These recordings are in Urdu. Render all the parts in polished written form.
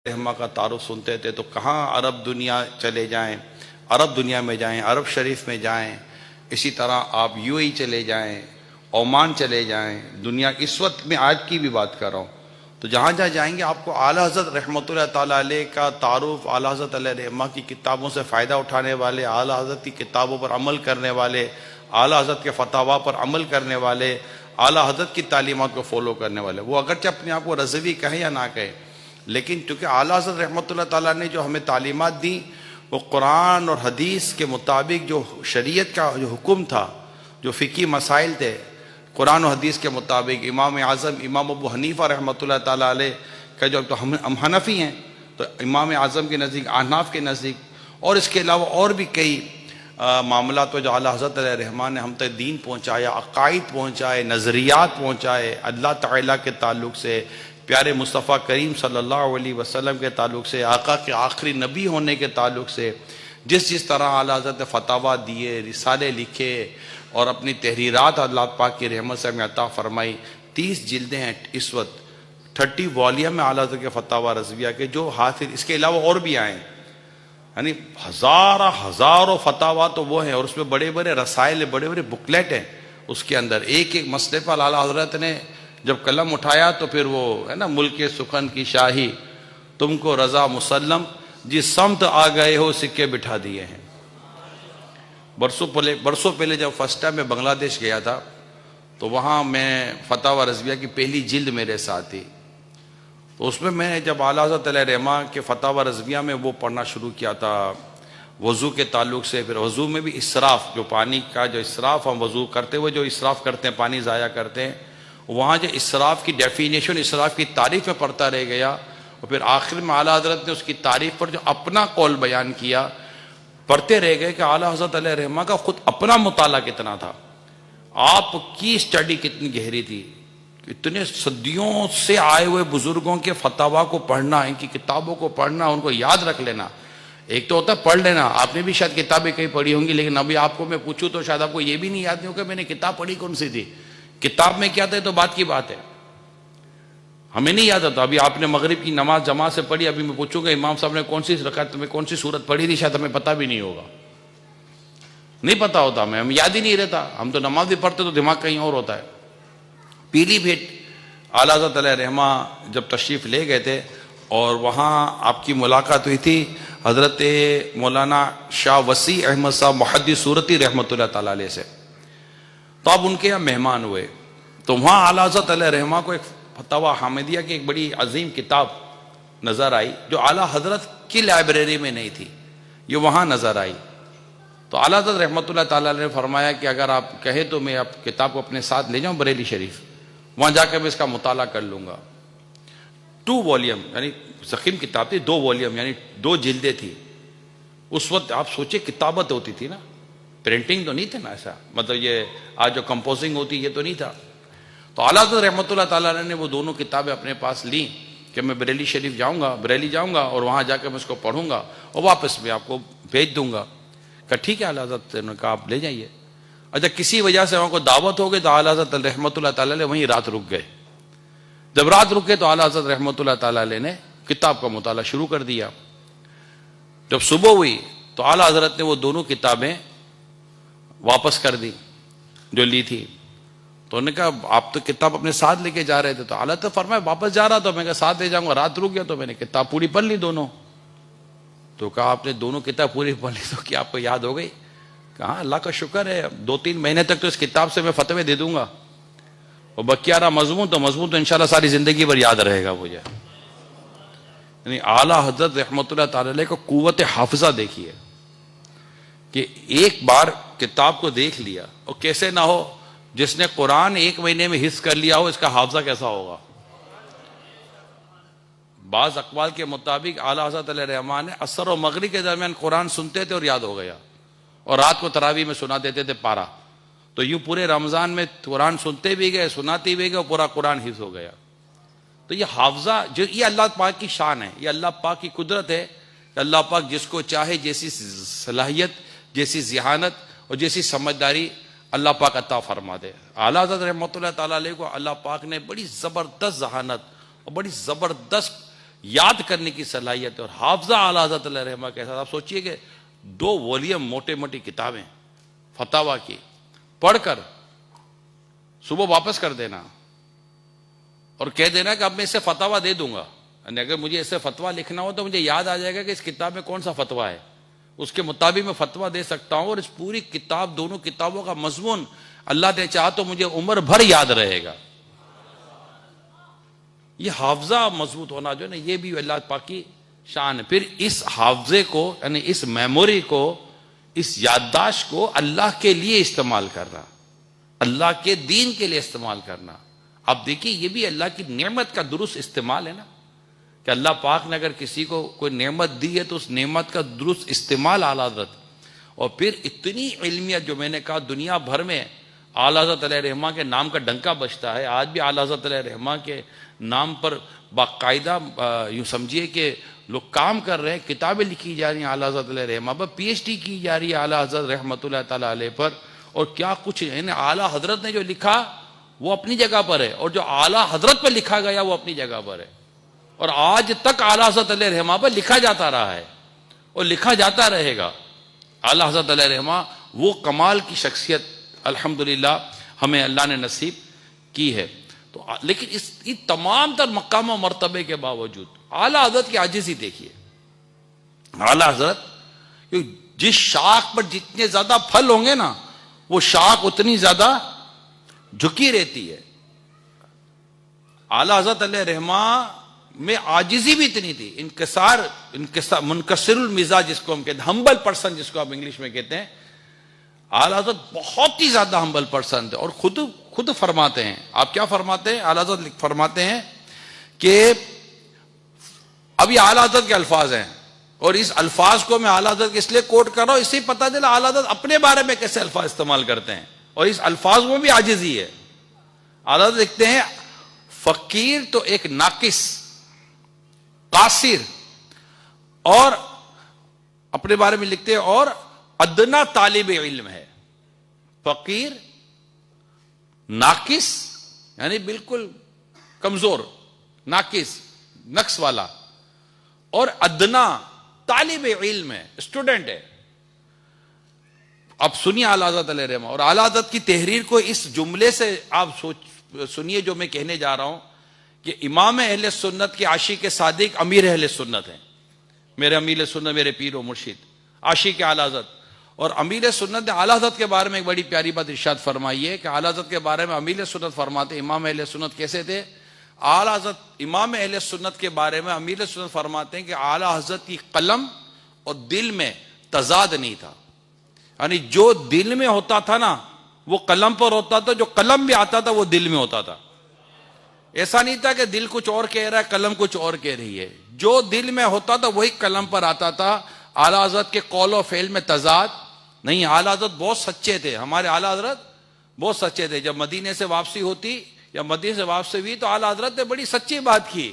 رحمہ کا تعارف سنتے تھے تو کہاں عرب دنیا چلے جائیں، عرب دنیا میں جائیں، عرب شریف میں جائیں، اسی طرح آپ یو اے چلے جائیں، عمان چلے جائیں، دنیا اس وقت میں آج کی بھی بات کر رہا ہوں، تو جہاں جہاں جائیں گے آپ کو اعلیٰ حضرت رحمۃ اللہ تعالیٰ علیہ کا تعارف، اعلیٰ حضرت علیہ رحمہ کی کتابوں سے فائدہ اٹھانے والے، اعلیٰ حضرت کی کتابوں پر عمل کرنے والے، اعلیٰ حضرت کے فتاویٰ پر عمل کرنے والے، اعلیٰ حضرت کی تعلیمات کو فالو کرنے والے، وہ اگرچہ اپنے آپ کو رضوی کہیں یا نہ کہیں، لیکن چونکہ اعلیٰ حضرت رحمۃ اللہ تعالیٰ نے جو ہمیں تعلیمات دی وہ قرآن اور حدیث کے مطابق جو شریعت کا جو حکم تھا، جو فقہی مسائل تھے، قرآن و حدیث کے مطابق امام اعظم امام ابو حنیفہ رحمۃ اللہ تعالیٰ علیہ کا جو تو ہم حنفی ہیں تو امام اعظم کے نزدیک، احناف کے نزدیک، اور اس کے علاوہ اور بھی کئی معاملات جو اعلیٰ حضرت علیہ رحمٰن نے ہم تک دین پہنچایا، عقائد پہنچائے، نظریات پہنچائے، اللہ تعالیٰ کے تعلق سے، پیارے مصطفیٰ کریم صلی اللہ علیہ وسلم کے تعلق سے، آقا کے آخری نبی ہونے کے تعلق سے، جس طرح اعلیٰ حضرت فتاویٰ دیے، رسالے لکھے اور اپنی تحریرات اللہ پاک کی رحمت سے ہمیں عطا فرمائی۔ 30 جلدیں ہیں اس وقت، 30 والیوم میں اعلیٰ حضرت کے فتاویٰ رضویہ کے جو حاصل، اس کے علاوہ اور بھی آئے ہیں، یعنی ہزاروں فتاویٰ تو وہ ہیں، اور اس میں بڑے بڑے رسائل، بڑے بڑے بکلیٹ ہیں، اس کے اندر ایک ایک مسئلے پر اعلیٰ حضرت نے جب قلم اٹھایا تو پھر وہ ہے نا، ملک سخن کی شاہی تم کو رضا مسلم، جس سمت آ گئے ہو سکے بٹھا دیے ہیں۔ برسوں پہلے جب فرسٹ ٹائم میں بنگلہ دیش گیا تھا تو وہاں میں فتاویٰ رضویہ کی پہلی جلد میرے ساتھ تھی، تو اس میں میں نے جب اعلیٰ حضرت علیہ رحمہ کے فتاویٰ رضویہ میں وہ پڑھنا شروع کیا تھا وضو کے تعلق سے، پھر وضو میں بھی اسراف، جو پانی کا جو اسراف ہم وضو کرتے ہوئے جو اسراف کرتے ہیں، پانی ضائع کرتے ہیں، وہاں جو اسراف کی ڈیفینیشن، اسراف کی تعریف میں پڑھتا رہ گیا، اور پھر آخر میں اعلیٰ حضرت نے اس کی تعریف پر جو اپنا قول بیان کیا، پڑھتے رہ گئے کہ اعلیٰ حضرت علیہ رحمہ کا خود اپنا مطالعہ کتنا تھا، آپ کی اسٹڈی کتنی گہری تھی، اتنے صدیوں سے آئے ہوئے بزرگوں کے فتاویٰ کو پڑھنا، ان کی کتابوں کو پڑھنا، ان کو یاد رکھ لینا۔ ایک تو ہوتا ہے پڑھ لینا، آپ نے بھی شاید کتابیں کہیں پڑھی ہوں گی، لیکن ابھی آپ کو میں پوچھوں تو شاید آپ کو یہ بھی نہیں یاد نہیں ہوگا میں نے کتاب پڑھی کون سی تھی، کتاب میں کیا تھا تو بات کی بات ہے، ہمیں نہیں یاد آتا۔ ابھی آپ نے مغرب کی نماز جماعت سے پڑھی، ابھی میں پوچھوں گا امام صاحب نے کون سی رکعت میں کون سی سورت پڑھی تھی، شاید ہمیں پتہ بھی نہیں ہوگا، نہیں پتہ ہوتا ہمیں یاد ہی نہیں رہتا، ہم تو نماز بھی پڑھتے تو دماغ کہیں اور ہوتا ہے۔ پیلی بھیٹ اعلیٰ حضرت علیہ رحمہ جب تشریف لے گئے تھے اور وہاں آپ کی ملاقات ہوئی تھی حضرت مولانا شاہ وسیع احمد صاحب محدث سورتی رحمۃ اللہ تعالیٰ علیہ سے، تو آپ ان کے یہاں مہمان ہوئے، تو وہاں اعلیٰ حضرت علیہ رحمہ کو ایک فتاویٰ حامدیہ کی ایک بڑی عظیم کتاب نظر آئی جو اعلیٰ حضرت کی لائبریری میں نہیں تھی، یہ وہاں نظر آئی، تو اعلیٰ حضرت رحمۃ اللہ تعالیٰ نے فرمایا کہ اگر آپ کہیں تو میں آپ کتاب کو اپنے ساتھ لے جاؤں بریلی شریف، وہاں جا کے میں اس کا مطالعہ کر لوں گا۔ 2 والیوم یعنی ضخیم کتاب تھی، 2 والیوم یعنی 2 جلدیں تھی، اس وقت آپ سوچے کتابت ہوتی تھی نا، پرنٹنگ تو نہیں تھا نا ایسا، مطلب یہ آج جو کمپوزنگ ہوتی یہ تو نہیں تھا، تو اعلیٰ حضرت رحمۃ اللہ تعالیٰ نے وہ دونوں کتابیں اپنے پاس لیں کہ میں بریلی شریف جاؤں گا، بریلی جاؤں گا اور وہاں جا کے میں اس کو پڑھوں گا اور واپس میں آپ کو بھیج دوں گا۔ کہ ٹھیک ہے اعلیٰ حضرت نے کہا آپ لے جائیے۔ اچھا کسی وجہ سے وہاں کو دعوت ہو گئی تو اعلیٰ حضرت رحمۃ اللہ تعالیٰ علیہ وہیں رات رک گئے، جب رات رکے تو اعلیٰ حضرت رحمۃ اللہ تعالیٰ علیہ نے کتاب کا مطالعہ شروع کر دیا۔ جب صبح ہوئی تو اعلیٰ حضرت نے وہ دونوں کتابیں واپس کر دی جو لی تھی، تو انہوں نے کہا آپ تو کتاب اپنے ساتھ لے کے جا رہے تھے، تو اعلیٰ تو فرمایا واپس جا رہا تو میں کہا ساتھ لے جاؤں گا، رات رک گیا تو میں نے کتاب پوری پڑھ لی دونوں، تو کہا آپ نے دونوں کتاب پوری پڑھ لی تو کیا آپ کو یاد ہو گئی؟ کہا اللہ کا شکر ہے، 2-3 مہینے تک تو اس کتاب سے میں فتوے دے دوں گا، اور بقیہ رہا مضمون تو انشاءاللہ ساری زندگی بھر یاد رہے گا مجھے۔ یعنی اعلیٰ حضرت رحمۃ اللہ تعالی علیہ کو قوت حافظہ دیکھیے کہ ایک بار کتاب کو دیکھ لیا، اور کیسے نہ ہو جس نے قرآن 1 مہینے میں حفظ کر لیا ہو، اس کا حافظہ کیسا ہوگا۔ بعض اقوال کے مطابق اعلیٰ حضرت علیہ رحمٰ نے عصر و مغرب کے درمیان قرآن سنتے تھے اور یاد ہو گیا، اور رات کو تراویح میں سنا دیتے تھے پارا، تو یوں پورے رمضان میں قرآن سنتے بھی گئے، سناتے بھی گئے، اور پورا قرآن حفظ ہو گیا۔ تو یہ حافظہ جو یہ اللہ پاک کی شان ہے، یہ اللہ پاک کی قدرت ہے کہ اللہ پاک جس کو چاہے جیسی صلاحیت، جیسی ذہانت اور جیسی سمجھداری اللہ پاک عطا فرما دے۔ اعلیٰ حضرت رحمۃ اللہ تعالیٰ علیہ کو اللہ پاک نے بڑی زبردست ذہانت اور بڑی زبردست یاد کرنے کی صلاحیت ہے. اور حافظہ اعلیٰ حضرت علیہ رحمہ کے ساتھ آپ سوچئے کہ 2 وولیم موٹے موٹی کتابیں فتاویٰ کی پڑھ کر صبح واپس کر دینا اور کہہ دینا کہ اب میں اس سے فتاویٰ دے دوں گا. یعنی اگر مجھے اس سے فتویٰ لکھنا ہو تو مجھے یاد آ جائے گا کہ اس کتاب میں کون سا فتویٰ ہے, اس کے مطابق میں فتویٰ دے سکتا ہوں. اور اس پوری کتاب, دونوں کتابوں کا مضمون اللہ نے چاہا تو مجھے عمر بھر یاد رہے گا. یہ حافظہ مضبوط ہونا جو ہے نا, یہ بھی اللہ پاک کی شان ہے. پھر اس حافظے کو, یعنی اس میموری کو, اس یادداشت کو اللہ کے لیے استعمال کرنا, اللہ کے دین کے لیے استعمال کرنا. اب دیکھیے یہ بھی اللہ کی نعمت کا درست استعمال ہے نا, کہ اللہ پاک نے اگر کسی کو کوئی نعمت دی ہے تو اس نعمت کا درست استعمال اعلیٰ حضرت. اور پھر اتنی علمیت جو میں نے کہا دنیا بھر میں اعلیٰ حضرت علیہ رحمہ کے نام کا ڈنکا بجتا ہے. آج بھی اعلیٰ حضرت علیہ رحمہ کے نام پر باقاعدہ یوں سمجھیے کہ لوگ کام کر رہے ہیں, کتابیں لکھی جا رہی ہیں اعلیٰ حضرت علیہ رحمہ پر, PhD کی جا رہی ہے اعلیٰ حضرت رحمۃ اللہ تعالیٰ علیہ پر. اور کیا کچھ یعنی اعلیٰ حضرت نے جو لکھا وہ اپنی جگہ پر ہے, اور جو اعلیٰ حضرت پر لکھا گیا وہ اپنی جگہ پر ہے. اور آج تک اعلیٰ حضرت علیہ رحمہ پر لکھا جاتا رہا ہے اور لکھا جاتا رہے گا. اعلیٰ حضرت علیہ رحمہ وہ کمال کی شخصیت الحمدللہ ہمیں اللہ نے نصیب کی ہے. تو لیکن اس تمام تر مقام و مرتبے کے باوجود اعلیٰ حضرت کی عاجزی دیکھیے. اعلیٰ حضرت جس شاخ پر جتنے زیادہ پھل ہوں گے نا, وہ شاخ اتنی زیادہ جھکی رہتی ہے. اعلیٰ حضرت علیہ رحمہ میں عاجزی بھی اتنی تھی, انکسار منکسر المزاج جس کو ہم کہتے ہیں, ہمبل پرسن جس کو آپ انگلش میں کہتے ہیں. اعلیٰ حضرت بہت ہی زیادہ ہمبل پرسن تھے. اور خود فرماتے ہیں, آپ کیا فرماتے ہیں, اعلیٰ حضرت فرماتے ہیں کہ ابھی اعلیٰ حضرت کے الفاظ ہیں, اور اس الفاظ کو میں اعلیٰ حضرت اس لیے کوٹ کر رہا ہوں, اس سے پتہ چلا اعلیٰ حضرت اپنے بارے میں کیسے الفاظ استعمال کرتے ہیں, اور اس الفاظ میں بھی عاجزی ہے. اعلیٰ حضرت لکھتے ہیں فقیر تو ایک ناقص, قاصر, اور اپنے بارے میں لکھتے ہیں اور ادنا طالب علم ہے. فقیر, ناقص یعنی بالکل کمزور, ناقص نقص والا, اور ادنا طالب علم ہے, اسٹوڈنٹ ہے. اب سنیے اعلیٰ حضرت علیہ رحمہ, اور اعلیٰ حضرت کی تحریر کو اس جملے سے آپ سنیے جو میں کہنے جا رہا ہوں, کہ امام اہل سنت کے عاشق صادق امیر اہل سنت ہیں. میرے امیر سنت, میرے پیر و مرشد, عاشق اعلیٰ حضرت. اور امیر سنت نے اعلیٰ حضرت کے بارے میں ایک بڑی پیاری بات ارشاد فرمائی ہے کہ اعلیٰ حضرت کے بارے میں امیر سنت فرماتے, امام اہل سنت کیسے تھے. اعلیٰ حضرت امام اہل سنت کے بارے میں امیر سنت فرماتے ہیں کہ اعلیٰ حضرت کی قلم اور دل میں تضاد نہیں تھا. یعنی جو دل میں ہوتا تھا نا وہ قلم پر ہوتا تھا, جو قلم میں آتا تھا وہ دل میں ہوتا تھا. ایسا نہیں تھا کہ دل کچھ اور کہہ رہا ہے, قلم کچھ اور کہہ رہی ہے. جو دل میں ہوتا تھا وہی قلم پر آتا تھا. اعلیٰ حضرت کے قول و فعل میں تضاد نہیں. اعلیٰ حضرت بہت سچے تھے, ہمارے اعلیٰ حضرت بہت سچے تھے. جب مدینے سے واپسی ہوتی یا مدینے سے واپسی ہوئی تو اعلیٰ حضرت نے بڑی سچی بات کی,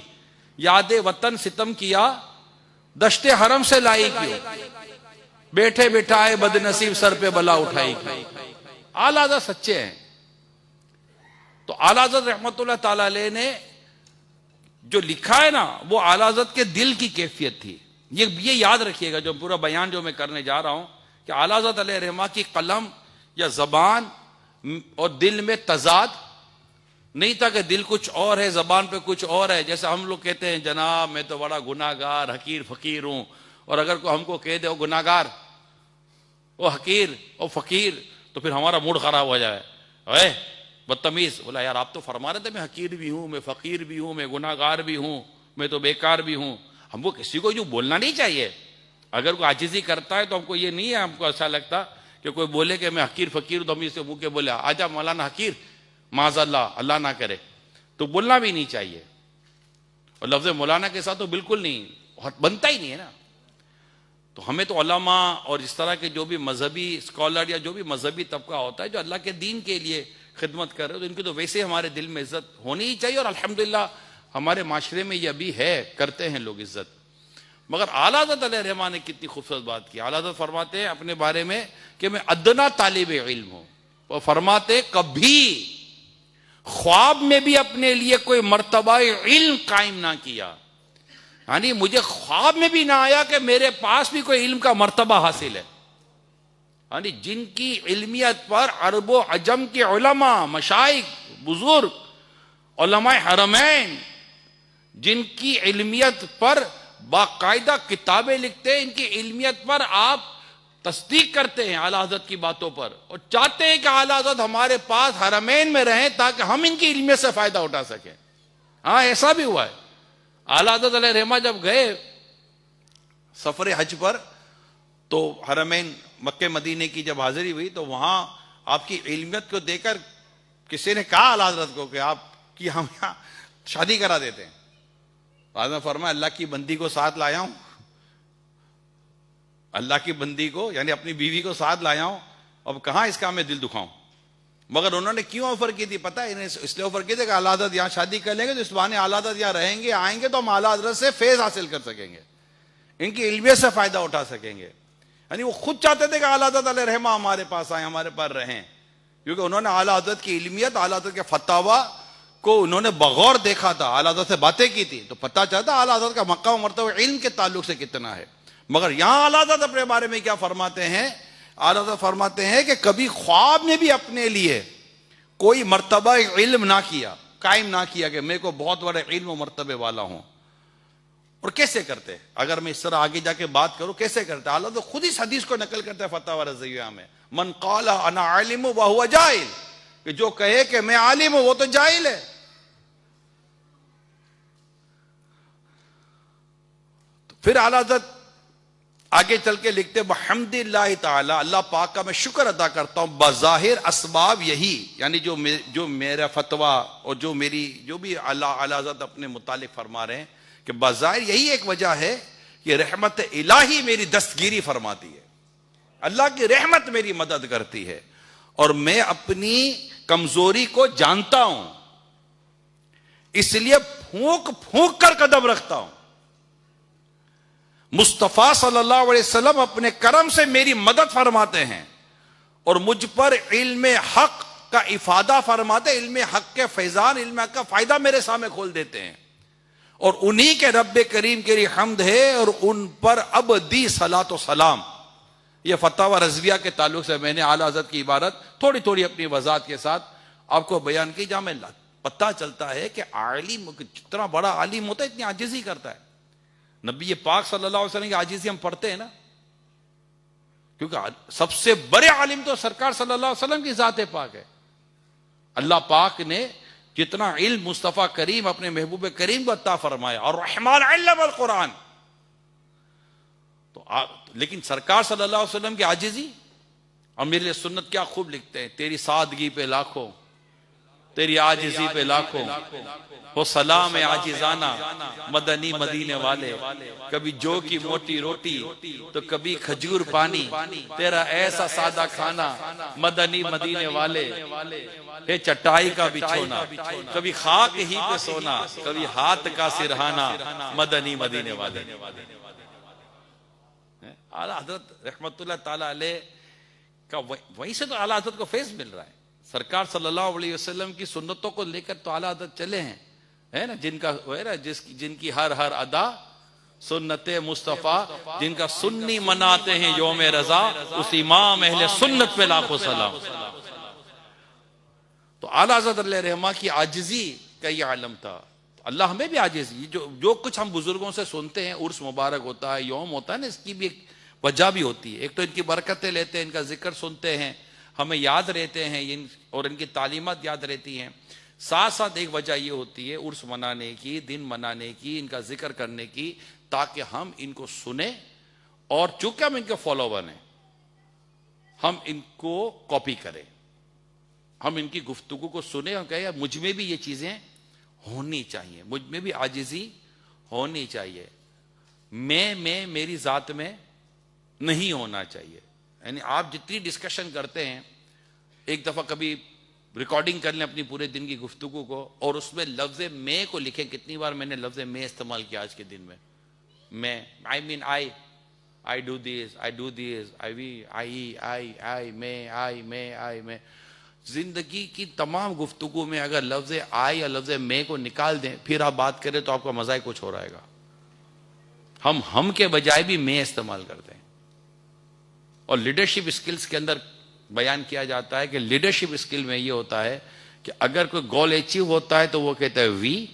یاد وطن ستم کیا دشت حرم سے لائی کیوں, بیٹھے بٹھائے بد نصیب سر پہ بلا اٹھائی کیوں. اعلیٰ حضرت سچے ہیں. تو اعلیٰ حضرت رحمت اللہ تعالی علیہ نے جو لکھا ہے نا وہ اعلیٰ حضرت کے دل کی کیفیت تھی. یہ یاد رکھیے گا جو پورا بیان جو میں کرنے جا رہا ہوں, کہ اعلیٰ حضرت علیہ رحمہ کی قلم یا زبان اور دل میں تضاد نہیں تھا کہ دل کچھ اور ہے زبان پہ کچھ اور ہے. جیسے ہم لوگ کہتے ہیں جناب میں تو بڑا گناہگار حقیر فقیر ہوں, اور اگر کوئی ہم کو کہہ دے وہ گناہگار, وہ حقیر, وہ فقیر, تو پھر ہمارا موڈ خراب ہو جائے. اے بدتمیز, بولا یار آپ تو فرما رہے تھے میں حقیر بھی ہوں, میں فقیر بھی ہوں, میں گناہگار بھی ہوں, میں تو بیکار بھی ہوں. ہم کو کسی کو جو بولنا نہیں چاہیے. اگر کوئی عاجزی کرتا ہے تو ہم کو یہ نہیں ہے, ہم کو ایسا لگتا کہ کوئی بولے کہ میں حقیر فقیر ہوں تو ہم اسے منہ کے بولے آجا مولانا حقیر, معاذ اللہ, اللہ نہ کرے. تو بولنا بھی نہیں چاہیے, اور لفظ مولانا کے ساتھ تو بالکل نہیں بنتا ہی نہیں ہے نا. تو ہمیں تو علماء اور اس طرح کے جو بھی مذہبی اسکالر یا جو بھی مذہبی طبقہ ہوتا ہے جو اللہ کے دین کے لیے خدمت کر رہے تو ان کی تو ویسے ہمارے دل میں عزت ہونی ہی چاہیے, اور الحمدللہ ہمارے معاشرے میں یہ ابھی ہے, کرتے ہیں لوگ عزت. مگر اعلیٰ حضرت علیہ رحمہ نے کتنی خوبصورت بات کی. اعلیٰ حضرت فرماتے ہیں اپنے بارے میں کہ میں ادنا طالب علم ہوں. وہ فرماتے کبھی خواب میں بھی اپنے لیے کوئی مرتبہ علم قائم نہ کیا, یعنی مجھے خواب میں بھی نہ آیا کہ میرے پاس بھی کوئی علم کا مرتبہ حاصل ہے. یعنی جن کی علمیت پر عرب و عجم کے علماء، مشائخ، بزرگ، علماء حرمین، جن کی علمیت پر باقاعدہ کتابیں لکھتے ہیں، ان کی علمیت پر آپ تصدیق کرتے ہیں اعلیٰ حضرت کی باتوں پر، اور چاہتے ہیں کہ اعلیٰ حضرت ہمارے پاس حرمین میں رہیں تاکہ ہم ان کی علمیت سے فائدہ اٹھا سکیں. ہاں ایسا بھی ہوا ہے. اعلیٰ حضرت علیہ رحمہ جب گئے سفر حج پر تو حرمین مکہ مدینے کی جب حاضری ہوئی تو وہاں آپ کی علمیت کو دیکھ کر کسی نے کہا اعلیٰ حضرت کو کہ آپ کی ہم یہاں شادی کرا دیتے ہیں. بعد میں فرمایا اللہ کی بندی کو ساتھ لایا ہوں، اللہ کی بندی کو یعنی اپنی بیوی کو ساتھ لایا ہوں، اب کہاں اس کا میں دل دکھاؤں. مگر انہوں نے کیوں آفر کی تھی پتہ ہے؟ انہیں اس لیے آفر کی تھی کہ اعلیٰ حضرت یہاں شادی کر لیں گے تو اس بہانے اعلیٰ حضرت یہاں رہیں گے، آئیں گے تو ہم اعلیٰ حضرت سے فیض حاصل کر سکیں گے، ان کی علمیت سے فائدہ اٹھا سکیں گے. یعنی وہ خود چاہتے تھے کہ اعلیٰ حضرت علیہ رحمہ ہمارے پاس آئیں، ہمارے پاس رہیں، کیونکہ انہوں نے اعلیٰ حضرت کی علمیت، اعلیٰ حضرت کے فتاوی کو انہوں نے بغور دیکھا تھا، اعلیٰ حضرت سے باتیں کی تھی، تو پتہ چلتا اعلیٰ حضرت کا مقام و مرتبہ علم کے تعلق سے کتنا ہے. مگر یہاں اعلیٰ حضرت اپنے بارے میں کیا فرماتے ہیں؟ اعلیٰ حضرت فرماتے ہیں کہ کبھی خواب میں بھی اپنے لیے کوئی مرتبہ علم نہ کیا، قائم نہ کیا کہ میں کو بہت بڑے علم و مرتبے والا ہوں. اور کیسے کرتے؟ اگر میں اس طرح آگے جا کے بات کروں کیسے کرتے؟ اعلیٰ حضرت خود اس حدیث کو نقل کرتے ہیں فتاوی رضویہ میں، من قال انا عالم وهو جاہل، کہ جو کہے کہ میں عالم ہوں وہ تو جاہل ہے. پھر اعلیٰ حضرت آگے چل کے لکھتے بحمد اللہ تعالی، اللہ پاک کا میں شکر ادا کرتا ہوں، بظاہر اسباب یہی، یعنی جو میرا فتویٰ اور جو بھی اعلیٰ حضرت اپنے متعلق فرما رہے ہیں کہ بظاہر یہی ایک وجہ ہے کہ رحمت الہی میری دستگیری فرماتی ہے، اللہ کی رحمت میری مدد کرتی ہے، اور میں اپنی کمزوری کو جانتا ہوں، اس لیے پھونک پھونک کر قدم رکھتا ہوں. مصطفیٰ صلی اللہ علیہ وسلم اپنے کرم سے میری مدد فرماتے ہیں اور مجھ پر علم حق کا افادہ فرماتے، علم حق کے فیضان، علم حق کا فائدہ میرے سامنے کھول دیتے ہیں، اور انہی کے رب کریم کے لیے حمد ہے اور ان پر ابدی صلاۃ و سلام. یہ فتاوی رضویہ کے تعلق سے میں نے اعلیٰ حضرت کی عبارت تھوڑی تھوڑی اپنی وضاحت کے ساتھ آپ کو بیان کی، جہاں میں پتہ چلتا ہے کہ عالم جتنا بڑا عالم ہوتا ہے اتنی عاجزی کرتا ہے. نبی پاک صلی اللہ علیہ وسلم کی عاجزی ہم پڑھتے ہیں نا، کیونکہ سب سے بڑے عالم تو سرکار صلی اللہ علیہ وسلم کی ذات پاک ہے. اللہ پاک نے جتنا علم مصطفیٰ کریم اپنے محبوب کریم کو عطا فرمایا، اور رحمان علم القرآن، تو لیکن سرکار صلی اللہ علیہ وسلم کی عاجزی. اور میرے لیے سنت کیا خوب لکھتے ہیں، تیری سادگی پہ لاکھوں، تیری عاجزی پہ لاکھوں، وہ سلام عاجزانہ مدنی مدینے والے، کبھی جو کی موٹی روٹی تو کبھی کھجور پانی، تیرا ایسا سادہ کھانا مدنی مدینے والے، ہے چٹائی کا بچھونا، کبھی خاک ہی پہ سونا، کبھی ہاتھ کا سرہانا مدنی مدینے والے. اعلیٰ حضرت رحمت اللہ تعالی علیہ کا وہیں سے تو اعلیٰ حضرت کو فیض مل رہا ہے. سرکار صلی اللہ علیہ وسلم کی سنتوں کو لے کر تو اعلیٰ حضرت چلے ہیں، ہے نا، جن کی ہر ادا سنت مصطفیٰ، جن کا سنی مناتے ہیں یوم رضا، اس امام اہل سنت پہ لاکھوں سلام. تو اعلیٰ حضرت علیہ رحمہ کی عاجزی کا یہ عالم تھا. اللہ ہمیں بھی عاجزی، جو کچھ ہم بزرگوں سے سنتے ہیں، عرس مبارک ہوتا ہے، یوم ہوتا ہے نا، اس کی بھی ایک وجہ بھی ہوتی ہے. ایک تو ان کی برکتیں لیتے ہیں، ان کا ذکر سنتے ہیں، ہمیں یاد رہتے ہیں اور ان کی تعلیمات یاد رہتی ہیں. ساتھ ساتھ ایک وجہ یہ ہوتی ہے عرس منانے کی، دن منانے کی، ان کا ذکر کرنے کی، تاکہ ہم ان کو سنیں، اور چونکہ ہم ان کے فالوور ہیں ہم ان کو کاپی کریں، ہم ان کی گفتگو کو سنیں اور کہیں مجھ میں بھی یہ چیزیں ہونی چاہیے، مجھ میں بھی عاجزی ہونی چاہیے، میں میری ذات میں نہیں ہونا چاہیے. یعنی آپ جتنی ڈسکشن کرتے ہیں، ایک دفعہ کبھی ریکارڈنگ کر لیں اپنی پورے دن کی گفتگو کو، اور اس میں لفظ میں کو لکھیں. کتنی بار میں نے لفظ میں استعمال کیا آج کے دن میں I mean I do this, I do this, میں زندگی کی تمام گفتگو میں اگر لفظ آئی یا لفظ میں کو نکال دیں، پھر آپ بات کریں تو آپ کا مزہ ہی کچھ ہو رہے گا. ہم کے بجائے بھی میں استعمال کرتے ہیں. اور لیڈرشپ اسکلز کے اندر بیان کیا جاتا ہے کہ لیڈرشپ اسکل میں یہ ہوتا ہے کہ اگر کوئی گول اچیو ہوتا ہے تو وہ کہتا ہے وی،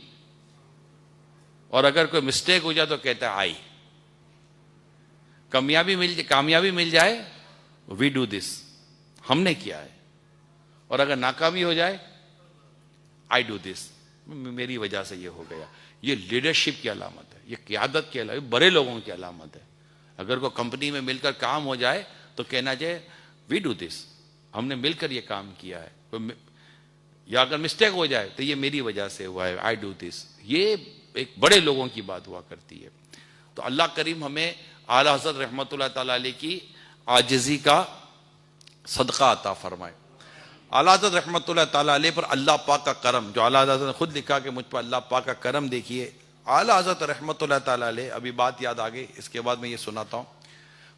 اور اگر کوئی مسٹیک ہو جائے تو کہتا ہے آئی. کامیابی مل جائے وی ڈو دس، ہم نے کیا ہے، اور اگر ناکامی ہو جائے آئی ڈو دس، میری وجہ سے یہ ہو گیا. یہ لیڈرشپ کی علامت ہے، یہ قیادت کی علامت، بڑے لوگوں کی علامت ہے. اگر کوئی کمپنی میں مل کر کام ہو جائے تو کہنا چاہیے وی ڈو دس، ہم نے مل کر یہ کام کیا ہے. یا اگر مسٹیک ہو جائے تو یہ میری وجہ سے ہوا ہے، آئی ڈو دس. یہ ایک بڑے لوگوں کی بات ہوا کرتی ہے. تو اللہ کریم ہمیں اعلی حضرت رحمت اللہ تعالی علیہ کی عاجزی کا صدقہ عطا فرمائے. اعلی حضرت رحمت اللہ تعالی علیہ پر اللہ پاک کا کرم، جو اعلی حضرت نے خود لکھا کہ مجھ پر اللہ پاک کا کرم دیکھیے. اعلی حضرت رحمت اللہ تعالی علیہ، ابھی بات یاد آ گئی، اس کے بعد میں یہ سناتا ہوں.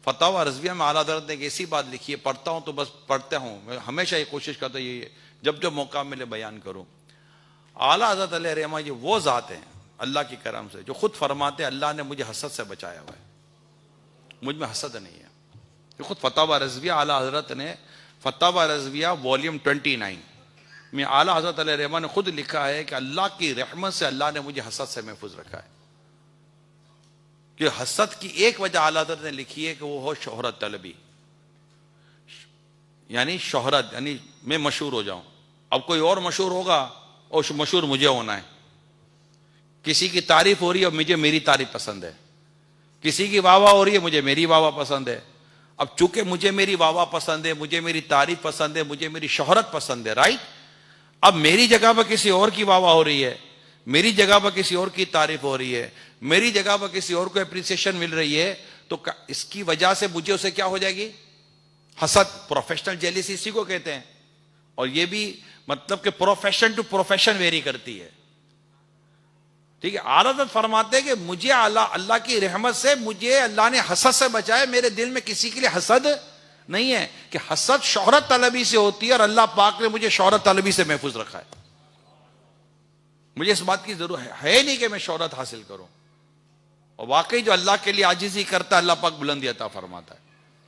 فتاوی رضویہ میں اعلی حضرت نے ایک ایسی بات لکھی ہے، پڑھتا ہوں تو بس پڑھتا ہوں، میں ہمیشہ یہ کوشش کرتا ہوں یہ جب موقع ملے بیان کروں. اعلی حضرت علیہ رحمہ یہ وہ ذات ہیں اللہ کی کرم سے جو خود فرماتے ہیں اللہ نے مجھے حسد سے بچایا ہوا ہے، مجھ میں حسد نہیں ہے. یہ خود فتاوی رضویہ اعلی حضرت نے فتاوی رضویہ والیوم 29 میں اعلی حضرت علیہ رحمہ نے خود لکھا ہے کہ اللہ کی رحمت سے اللہ نے مجھے حسد سے محفوظ رکھا ہے. کہ حسد کی ایک وجہ اعلی حضرت نے لکھی ہے کہ وہ ہو شہرت طلبی، یعنی شہرت، یعنی میں مشہور ہو جاؤں. اب کوئی اور مشہور ہوگا اور مشہور مجھے ہونا ہے. کسی کی تعریف ہو رہی ہے اور مجھے میری تعریف پسند ہے، کسی کی واہ واہ ہو رہی ہے مجھے میری واہ واہ پسند ہے. اب چونکہ مجھے میری واہ واہ پسند ہے، مجھے میری تعریف پسند ہے، مجھے میری شہرت پسند ہے، رائٹ. اب میری جگہ پر کسی اور کی واہ واہ ہو رہی ہے، میری جگہ پر کسی اور کی تعریف ہو رہی ہے، میری جگہ پر کسی اور کو اپریسیشن مل رہی ہے، تو اس کی وجہ سے مجھے اسے کیا ہو جائے گی؟ حسد. پروفیشنل جیلیسی اسی کو کہتے ہیں. اور یہ بھی مطلب کہ پروفیشن ٹو پروفیشن ویری کرتی ہے. ٹھیک ہے. حضرت فرماتے ہیں کہ مجھے اللہ کی رحمت سے مجھے اللہ نے حسد سے بچایا، میرے دل میں کسی کے لیے حسد نہیں ہے. کہ حسد شہرت طلبی سے ہوتی ہے اور اللہ پاک نے مجھے شہرت طلبی سے محفوظ رکھا ہے. مجھے اس بات کی ضرورت ہے نہیں کہ میں شہرت حاصل کروں. اور واقعی جو اللہ کے لیے عاجزی کرتا ہے اللہ پاک بلندی عطا فرماتا ہے.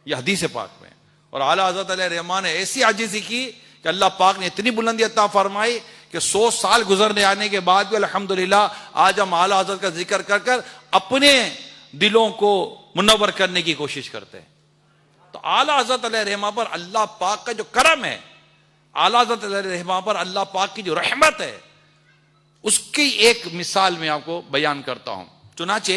یہ حدیث پاک میں. اور اعلی حضرت علیہ رحمٰ نے ایسی عاجزی کی کہ اللہ پاک نے اتنی بلندی عطا فرمائی کہ 100 سال گزرنے آنے کے بعد بھی الحمدللہ آج ہم اعلی حضرت کا ذکر کر کر اپنے دلوں کو منور کرنے کی کوشش کرتے ہیں. تو اعلی حضرت علیہ رحمٰ پر اللہ پاک کا جو کرم ہے، اعلی حضرت علیہ رحمٰ پر اللہ پاک کی جو رحمت ہے، اس کی ایک مثال میں آپ کو بیان کرتا ہوں. چنانچہ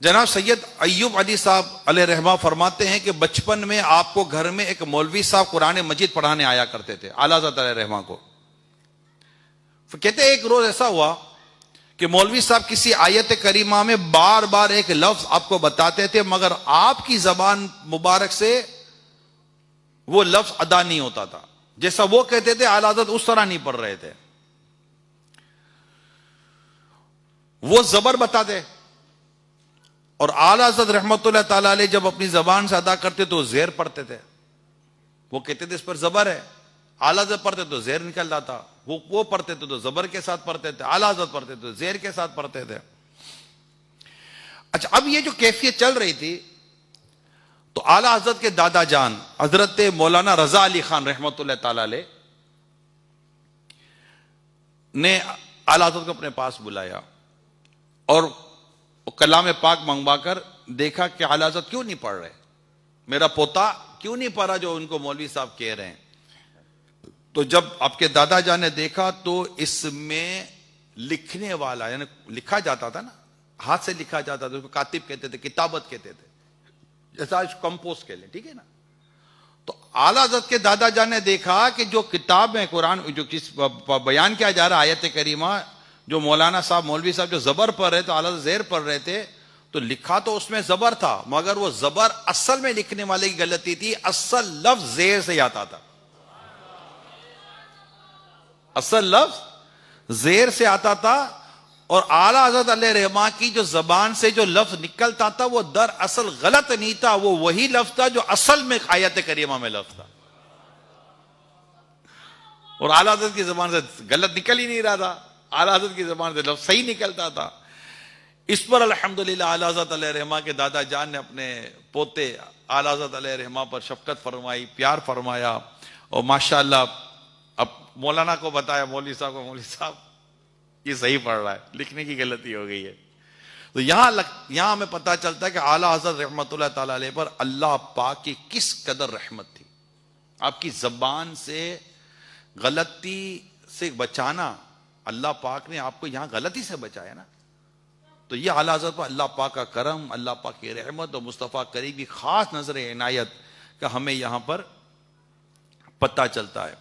جناب سید ایوب علی صاحب علیہ رحمہ فرماتے ہیں کہ بچپن میں آپ کو گھر میں ایک مولوی صاحب قرآن مجید پڑھانے آیا کرتے تھے اعلیٰ حضرت علیہ رحمہ کو. کہتے ہیں ایک روز ایسا ہوا کہ مولوی صاحب کسی آیت کریمہ میں بار بار ایک لفظ آپ کو بتاتے تھے، مگر آپ کی زبان مبارک سے وہ لفظ ادا نہیں ہوتا تھا. جیسا وہ کہتے تھے اعلیٰ حضرت اس طرح نہیں پڑھ رہے تھے. وہ زبر بتاتے اور اعلیٰ حضرت رحمت اللہ تعالی علیہ جب اپنی زبان سے ادا کرتے تو زیر پڑھتے تھے. وہ کہتے تھے اس پر زبر ہے. اعلیٰ حضرت پڑھتے تو زیر نکل جاتا. وہ پڑھتے تھے تو زبر کے ساتھ پڑھتے تھے، اعلیٰ حضرت پڑھتے تو زیر کے ساتھ پڑھتے تھے. اچھا، اب یہ جو کیفیت چل رہی تھی تو اعلیٰ حضرت کے دادا جان حضرت مولانا رضا علی خان رحمت اللہ تعالی علیہ نے اعلیٰ حضرت کو اپنے پاس بلایا اور کلام پاک منگوا کر دیکھا کہ اعلیٰ حضرت کیوں نہیں پڑھ رہے، میرا پوتا کیوں نہیں پڑھ رہا جو ان کو مولوی صاحب کہہ رہے ہیں. تو جب آپ کے دادا جان نے دیکھا تو اس میں لکھنے والا، یعنی لکھا جاتا تھا نا، ہاتھ سے لکھا جاتا تھا، اس کو کاتب کہتے تھے، کتابت کہتے تھے، جیسا آج کمپوز کہہ لیں، ٹھیک ہے نا. تو اعلیٰ حضرت کے دادا جان نے دیکھا کہ جو کتاب میں قرآن جو کس بیان کیا جا رہا ہے آیت کریمہ، جو مولانا صاحب مولوی صاحب جو زبر پڑھ رہے تھے، اعلیٰ حضرت زیر پڑھ رہے تھے، تو لکھا تو اس میں زبر تھا مگر وہ زبر اصل میں لکھنے والے کی غلطی تھی. اصل لفظ زیر سے آتا تھا، اصل لفظ زیر سے آتا تھا. اور اعلیٰ حضرت علیہ رحمہ کی جو زبان سے جو لفظ نکلتا تھا وہ در اصل غلط نہیں تھا، وہ وہی لفظ تھا جو اصل میں آیت کریمہ میں لفظ تھا. اور اعلیٰ حضرت کی زبان سے غلط نکل ہی نہیں رہا تھا، اعلیٰ حضرت کی زبان سے لفظ صحیح نکلتا تھا. اس پر الحمدللہ اعلیٰ حضرت علیہ رحمہ کے دادا جان نے اپنے پوتے اعلیٰ حضرت علیہ رحمہ پر شفقت فرمائی، پیار فرمایا، اور ماشاءاللہ اب مولانا کو بتایا، مولوی صاحب کو، مولوی صاحب یہ صحیح پڑھ رہا ہے، لکھنے کی غلطی ہو گئی ہے. تو یہاں ہمیں پتہ چلتا ہے کہ اعلیٰ حضرت رحمۃ اللہ تعالیٰ علیہ پر اللہ پاک کی کس قدر رحمت تھی. آپ کی زبان سے غلطی سے بچانا، اللہ پاک نے آپ کو یہاں غلطی سے بچایا نا. تو یہ اعلیٰ حضرت پر اللہ پاک کا کرم، اللہ پاک کی رحمت اور مصطفیٰ کریم کی خاص نظر عنایت کا ہمیں یہاں پر پتہ چلتا ہے.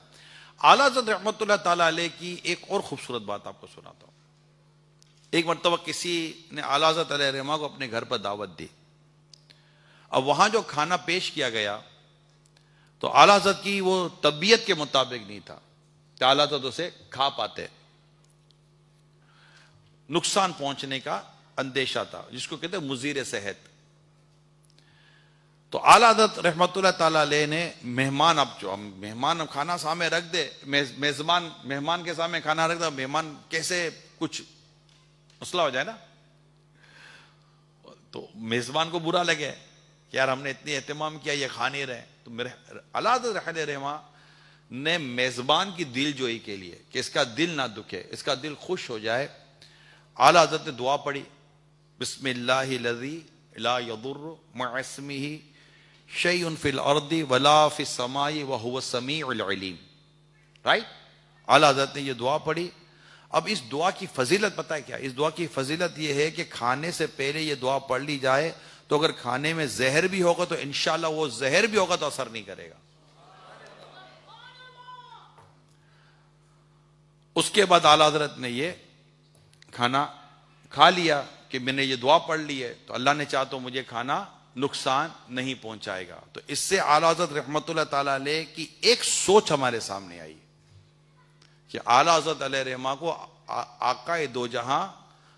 اعلیٰ حضرت رحمۃ اللہ تعالیٰ علیہ کی ایک اور خوبصورت بات آپ کو سناتا ہوں. ایک مرتبہ کسی نے اعلیٰ حضرت علیہ رحمہ کو اپنے گھر پر دعوت دی. اب وہاں جو کھانا پیش کیا گیا تو اعلیٰ حضرت کی وہ طبیعت کے مطابق نہیں تھا کہ اعلیٰ حضرت اسے کھا پاتے، نقصان پہنچنے کا اندیشہ تھا، جس کو کہتے ہیں مضر صحت. تو اعلیٰ حضرت رحمۃ اللہ تعالیٰ علیہ نے مہمان کھانا سامنے رکھ دے، مہمان کے سامنے کھانا رکھ دے، مہمان کیسے کچھ مسئلہ ہو جائے نا، تو میزبان کو برا لگے کہ یار ہم نے اتنی اہتمام کیا، یہ کھا نہیں رہے. تو میرے اعلیٰ حضرت علیہ رحمہ نے میزبان کی دل جوئی کے لیے کہ اس کا دل نہ دکھے، اس کا دل خوش ہو جائے، اعلیٰ حضرت نے دعا پڑھی، بسم اللہ الذی لا یضر مع اسمہ شیء فی الارض ولا فی السماء وہو السمیع العلیم. رائٹ، اعلیٰ حضرت نے یہ دعا پڑھی. اب اس دعا کی فضیلت پتہ ہے کیا؟ اس دعا کی فضیلت یہ ہے کہ کھانے سے پہلے یہ دعا پڑھ لی جائے تو اگر کھانے میں زہر بھی ہوگا تو انشاءاللہ وہ زہر بھی ہوگا تو اثر نہیں کرے گا. اس کے بعد اعلیٰ حضرت نے یہ کھانا کھا لیا کہ میں نے یہ دعا پڑھ لی ہے تو اللہ نے چاہا تو مجھے کھانا نقصان نہیں پہنچائے گا. تو اس سے اعلیٰ حضرت رحمۃ اللہ تعالیٰ علیہ کی ایک سوچ ہمارے سامنے آئی کہ اعلیٰ حضرت علیہ رحمہ کو آقا دو جہاں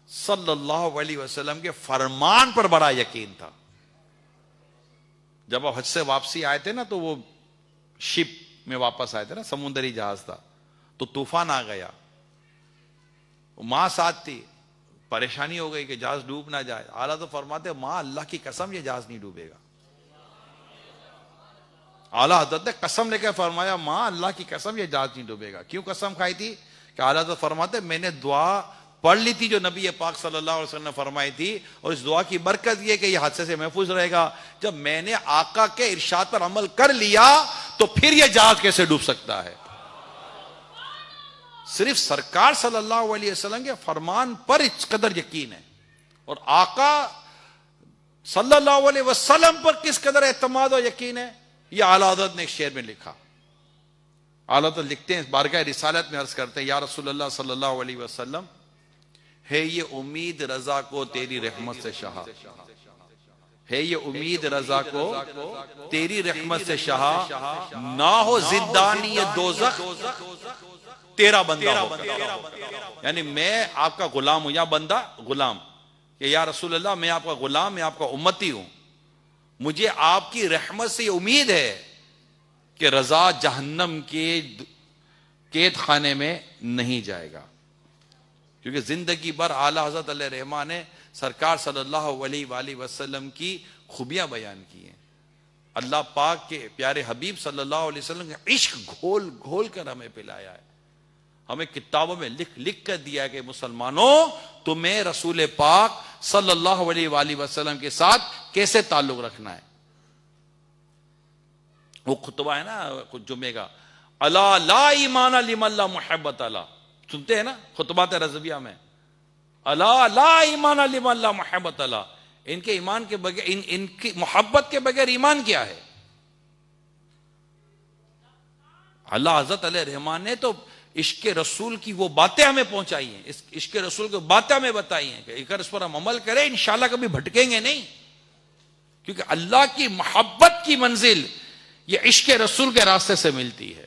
صلی اللہ علیہ وسلم کے فرمان پر بڑا یقین تھا. جب آپ حج سے واپسی آئے تھے نا تو وہ شپ میں واپس آئے تھے نا، سمندری جہاز تھا، تو طوفان آ گیا، ماں ساتھ تھی، پریشانی ہو گئی کہ جہاز ڈوب نہ جائے. اعلیٰ تو فرماتے ماں اللہ کی قسم یہ جہاز نہیں ڈوبے گا. اعلیٰ حضرت نے قسم لے کے فرمایا ماں اللہ کی قسم یہ جہاز نہیں ڈوبے گا. کیوں قسم کھائی تھی؟ کہ اعلیٰ حضرت فرماتے میں نے دعا پڑھ لی تھی جو نبی پاک صلی اللہ علیہ وسلم نے فرمائی تھی، اور اس دعا کی برکت یہ کہ یہ حادثے سے محفوظ رہے گا. جب میں نے آقا کے ارشاد پر عمل کر لیا تو پھر یہ جہاز کیسے ڈوب سکتا ہے؟ صرف سرکار صلی اللہ علیہ وسلم کے فرمان پر اس قدر یقین ہے، اور آقا صلی اللہ علیہ وسلم پر کس قدر اعتماد و یقین ہے یہ اعلیٰ حضرت نے ایک شعر میں لکھا. اعلیٰ حضرت لکھتے ہیں بارگاہ رسالت میں عرض کرتے ہیں یا رسول اللہ صلی اللہ علیہ وسلم، ہے یہ امید رضا کو تیری رحمت سے شہا، ہے یہ امید رضا کو تیری رحمت سے شہا، نہ ہو زندانی دوزخ تیرا بندہ ہو. یعنی میں آپ کا غلام ہوں، یا بندہ غلام، کہ یا رسول اللہ میں آپ کا غلام، میں آپ کا امتی ہوں، مجھے آپ کی رحمت سے یہ امید ہے کہ رضا جہنم کے قید خانے میں نہیں جائے گا. کیونکہ زندگی بھر اعلیٰ حضرت علیہ رحمہ نے سرکار صلی اللہ علیہ وآلہ وسلم کی خوبیاں بیان کی ہیں. اللہ پاک کے پیارے حبیب صلی اللہ علیہ وسلم کا عشق گھول گھول کر ہمیں پلایا ہے. ہمیں کتابوں میں لکھ کر دیا کہ مسلمانوں تمہیں رسول پاک صلی اللہ علیہ وآلہ وسلم کے ساتھ کیسے تعلق رکھنا ہے. وہ خطبہ ہے نا جمعے کا، الا لا ایمان لمن لا محبت اللہ، سنتے ہیں نا خطبات رضویہ میں، الا لا ایمان لمن لا محبت اللہ. ان کے ایمان کے بغیر، ان کی محبت کے بغیر ایمان کیا ہے؟ اللہ حضرت علیہ رحمان نے تو عشق رسول کی وہ باتیں ہمیں پہنچائی ہیں، اس عشق رسول کی باتیں ہمیں بتائی ہیں کہ اگر اس پر ہم عمل کریں انشاءاللہ کبھی بھٹکیں گے نہیں. کیونکہ اللہ کی محبت کی منزل یہ عشق رسول کے راستے سے ملتی ہے،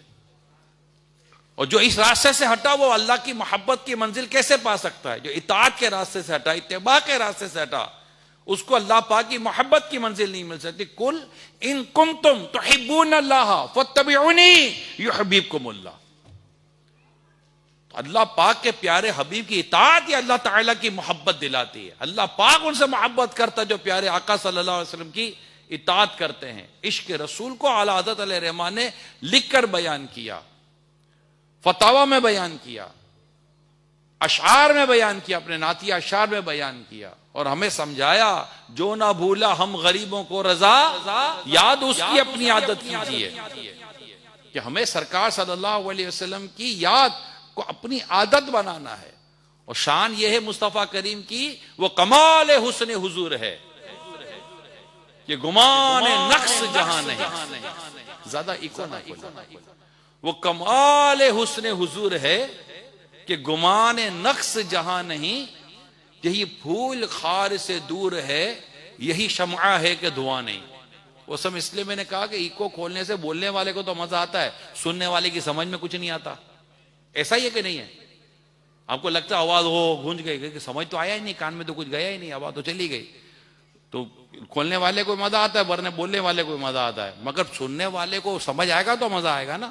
اور جو اس راستے سے ہٹا وہ اللہ کی محبت کی منزل کیسے پا سکتا ہے؟ جو اطاعت کے راستے سے ہٹا، اتباع کے راستے سے ہٹا، اس کو اللہ پاک کی محبت کی منزل نہیں مل سکتی. قل ان کنتم تحبون اللہ فاتبعونی یحببکم اللہ. تو اللہ پاک کے پیارے حبیب کی اطاعت یا اللہ تعالیٰ کی محبت دلاتی ہے. اللہ پاک ان سے محبت کرتا ہے جو پیارے آقا صلی اللہ علیہ وسلم کی اطاعت کرتے ہیں. عشق رسول کو اعلیٰ حضرت علیہ الرحمہ نے لکھ کر بیان کیا، فتاوی میں بیان کیا، اشعار میں بیان کیا، اپنے نعتیہ اشعار میں بیان کیا، اور ہمیں سمجھایا جو نہ بھولا ہم غریبوں کو رضا، یاد اس کی اپنی عادت کیجیے. کہ ہمیں سرکار صلی اللہ علیہ وسلم کی یاد کو اپنی عادت بنانا ہے. اور شان یہ ہے مصطفیٰ کریم کی، وہ کمال حسن حضور ہے کہ گمان نقص جہاں نہیں. زیادہ ایکو نہ کھولا. وہ کمال حسن حضور ہے کہ گمان نقص جہاں نہیں. یہی پھول خار سے دور ہے، یہی شمعہ ہے کہ دھواں نہیں. وہ سب اس لیے میں نے کہا کہ ایکو کھولنے سے بولنے والے کو تو مزہ آتا ہے، سننے والے کی سمجھ میں کچھ نہیں آتا. ایسا ہی ہے کہ نہیں ہے؟ آپ کو لگتا ہے آواز ہو گونج گئی کہ سمجھ تو آیا ہی نہیں، کان میں تو کچھ گیا ہی نہیں، آواز تو چلی گئی. تو کھولنے والے کو مزہ آتا ہے، ورنہ بولنے والے کو مزہ آتا ہے. مگر سننے والے کو سمجھ آئے گا تو مزہ آئے گا نا.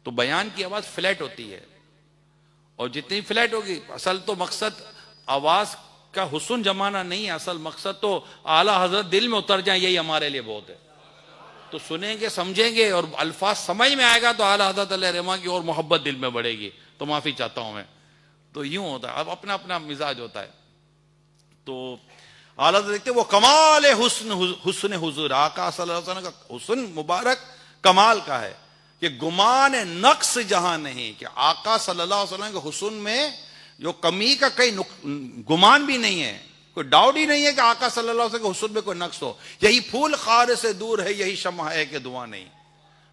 تو بیان کی آواز فلیٹ ہوتی ہے، اور جتنی فلیٹ ہوگی، اصل تو مقصد آواز کا حسن جمانا نہیں ہے، اصل مقصد تو اعلیٰ حضرت دل میں اتر جائیں، یہی ہمارے لیے بہت ہے. تو سنیں گے، سمجھیں گے، اور الفاظ سمجھ میں آئے گا تو اعلیٰ حضرت علیہ الرحمہ کی اور محبت دل میں بڑھے گی. تو معافی چاہتا ہوں میں. تو یوں ہوتا ہے، اب اپنا اپنا مزاج ہوتا ہے. تو اعلیٰ حضرت دیکھتے وہ کمال حسن حضور، آقا صلی اللہ علیہ وسلم کا حسن مبارک کمال کا ہے کہ گمان نقص جہاں نہیں. کہ آقا صلی اللہ علیہ وسلم کے حسن میں جو کمی کا کئی گمان بھی نہیں ہے، کوئی ڈاؤٹ ہی نہیں ہے کہ آقا صلی اللہ علیہ وسلم کے حسن میں کوئی نقص ہو. یہی پھول خار سے دور ہے، یہی شمع ہے کہ دعا نہیں.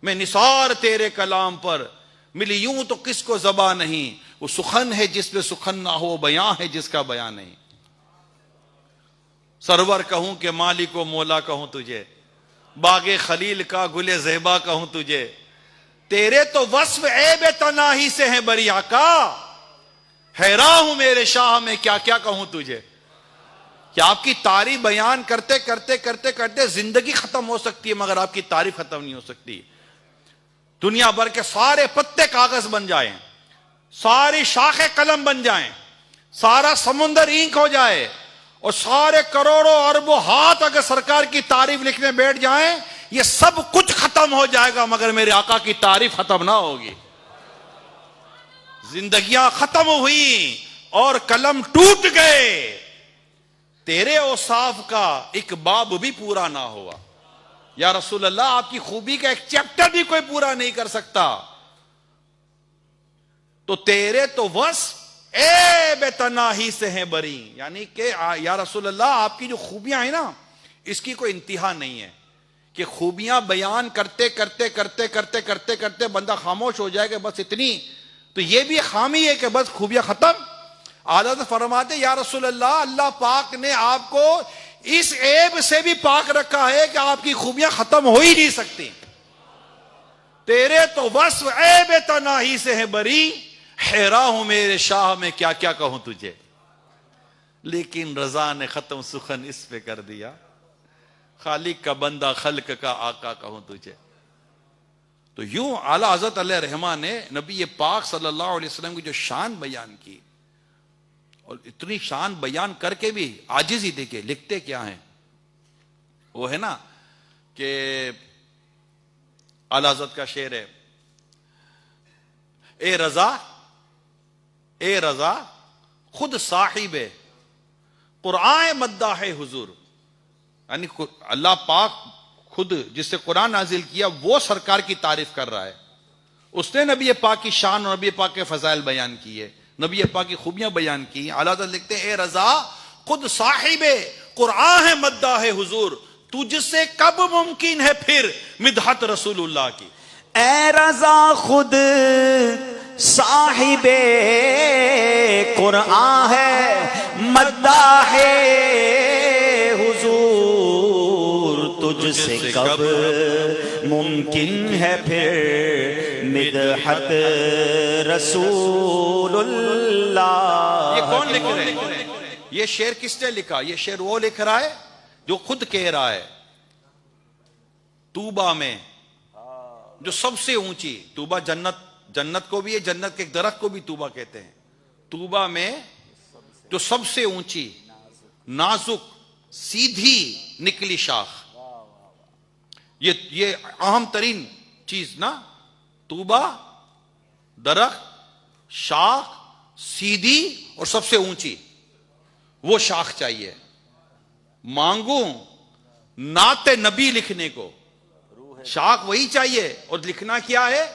میں نثار تیرے کلام پر ملی یوں تو کس کو زبان نہیں. وہ سخن ہے جس پہ سخن نہ ہو، بیاں ہے جس کا بیان نہیں. سرور کہوں کہ مالک و مولا کہوں تجھے، باغ خلیل کا گل زیبا کہوں تجھے. تیرے تو وصف عیب تناہی سے ہیں بری آقا، حیران ہوں میرے شاہ میں کیا کیا کہوں تجھے. کہ آپ کی تعریف بیان کرتے کرتے کرتے کرتے زندگی ختم ہو سکتی ہے، مگر آپ کی تعریف ختم نہیں ہو سکتی. دنیا بھر کے سارے پتے کاغذ بن جائیں، ساری شاخیں قلم بن جائیں، سارا سمندر اینک ہو جائے، اور سارے کروڑوں اربوں ہاتھ اگر سرکار کی تعریف لکھنے بیٹھ جائیں، یہ سب کچھ ختم ہو جائے گا، مگر میرے آقا کی تعریف ختم نہ ہوگی. زندگیاں ختم ہوئی اور قلم ٹوٹ گئے، تیرے اوصاف کا ایک باب بھی پورا نہ ہوا. یا رسول اللہ، آپ کی خوبی کا ایک چیپٹر بھی کوئی پورا نہیں کر سکتا. تو تیرے تو وصف عیب تناہی سے ہیں بری. یعنی کہ یا رسول اللہ، آپ کی جو خوبیاں ہیں نا، اس کی کوئی انتہا نہیں ہے کہ خوبیاں بیان کرتے کرتے کرتے کرتے کرتے کرتے بندہ خاموش ہو جائے کہ بس اتنی. تو یہ بھی خامی ہے کہ بس خوبیاں ختم. اعلیٰ فرماتے یا رسول اللہ، اللہ پاک نے آپ کو اس عیب سے بھی پاک رکھا ہے کہ آپ کی خوبیاں ختم ہو ہی نہیں سکتی. تیرے تو وصف عیب تناہی سے ہے بری، حیران ہوں میرے شاہ میں کیا کیا کہوں تجھے. لیکن رضا نے ختم سخن اس پہ کر دیا، خالق کا بندہ خلق کا آقا کہوں تجھے. تو یوں اعلیٰ حضرت علیہ الرحمہ نے نبی پاک صلی اللہ علیہ وسلم کی جو شان بیان کی، اور اتنی شان بیان کر کے بھی عاجز ہی دیکھے. لکھتے کیا ہیں وہ ہے نا کہ اعلیٰ حضرت کا شعر ہے، اے رضا اے رضا خود صاحب قرآن مداح حضور. یعنی اللہ پاک خود جس سے قرآن نازل کیا وہ سرکار کی تعریف کر رہا ہے. اس نے نبی پاک کی شان اور نبی پاک کے فضائل بیان کیے، نبی پاک کی خوبیاں بیان کی. اعلیٰ حضرت لکھتے ہیں اے رضا خود صاحب قرآن ہے مداح حضور، تجھ سے کب ممکن ہے پھر مدحت رسول اللہ کی. اے رضا خود صاحب قرآن ہے مداح حضور، تجھ سے کب ممکن ہے پھر مدحت رسول اللہ. یہ کون لکھ رہے ہیں؟ یہ شعر کس نے لکھا؟ یہ شعر وہ لکھ رہا ہے جو خود کہہ رہا ہے طوبہ میں جو سب سے اونچی، طوبہ جنت جنت کو بھی ہے، جنت کے ایک درخت کو بھی طوبہ کہتے ہیں. طوبہ میں جو سب سے اونچی، نازک، سیدھی نکلی شاخ، یہ اہم ترین چیز نا. طوبہ، درخت، شاخ، سیدھی اور سب سے اونچی، وہ شاخ چاہیے. مانگوں نعت نبی لکھنے کو، شاخ وہی چاہیے اور لکھنا کیا ہے؟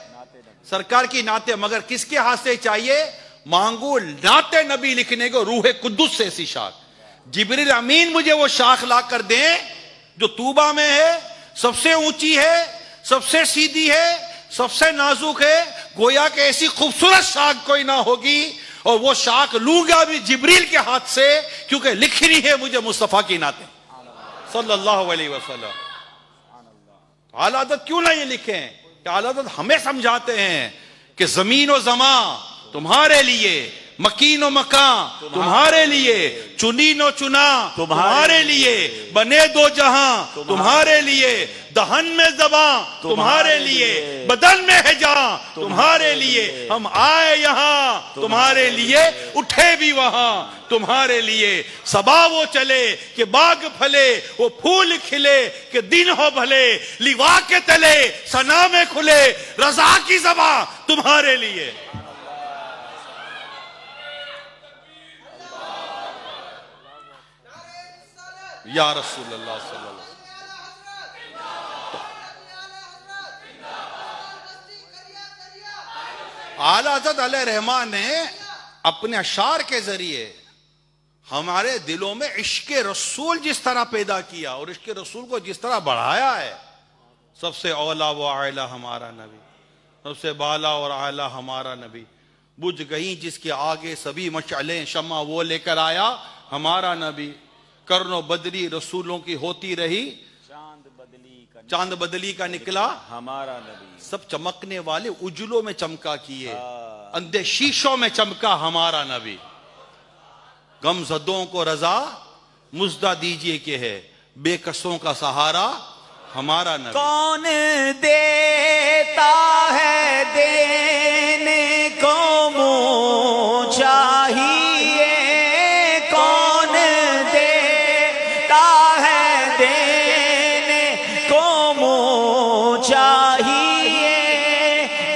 سرکار کی نعت. مگر کس کے ہاتھ سے چاہیے؟ مانگو نعت نبی لکھنے کو روح قدس سے ایسی شاخ. جبریل امین مجھے وہ شاخ لا کر دیں جو طوبہ میں ہے، سب سے اونچی ہے، سب سے سیدھی ہے، سب سے نازک ہے. گویا کہ ایسی خوبصورت شاخ کوئی نہ ہوگی، اور وہ شاخ لوں گا بھی جبریل کے ہاتھ سے، کیونکہ لکھنی ہے مجھے مصطفیٰ کی نعتیں صلی اللہ علیہ وسلم. اعلیٰ حضرت کیوں نہ یہ لکھیں کہ اعلیٰ حضرت ہمیں سمجھاتے ہیں کہ زمین و زمان تمہارے لیے، مکین و مکان تمہارے لیے، چنین و چنا تمہارے لیے، بنے دو جہاں تمہارے لیے، دہن میں زباں تمہارے لیے، بدن میں ہے جہاں تمہارے لیے. ہم آئے یہاں تمہارے لیے، اٹھے بھی وہاں تمہارے لیے. صبا وہ چلے کہ باغ پھلے، وہ پھول کھلے کہ دن ہو بھلے، لیوا کے تلے ثنا میں کھلے، رضا کی زباں تمہارے لیے. یا رسول اللہ صلی اللہ علیہ وسلم. اعلیٰ حضرت علیہ رحمٰن نے اپنے اشعار کے ذریعے ہمارے دلوں میں عشق رسول جس طرح پیدا کیا اور عشق رسول کو جس طرح بڑھایا ہے. سب سے اولا و اعلیٰ ہمارا نبی، سب سے بالا اور اعلیٰ ہمارا نبی، بجھ گئی جس کے آگے سبھی مشعلیں، شمع وہ لے کر آیا ہمارا نبی. کرن و بدری رسولوں کی ہوتی رہی، چاند بدلی کا نکلا ہمارا نبی. سب چمکنے والے اجلوں میں چمکا کیے، اندھے شیشوں میں چمکا ہمارا نبی. غم زدوں کو رضا مزدہ دیجئے کہ ہے، بے کسوں کا سہارا ہمارا نبی. کون دیتا ہے دینے کو منہ چاہیے، کون دیتا ہے دینے کو منہ چاہیے،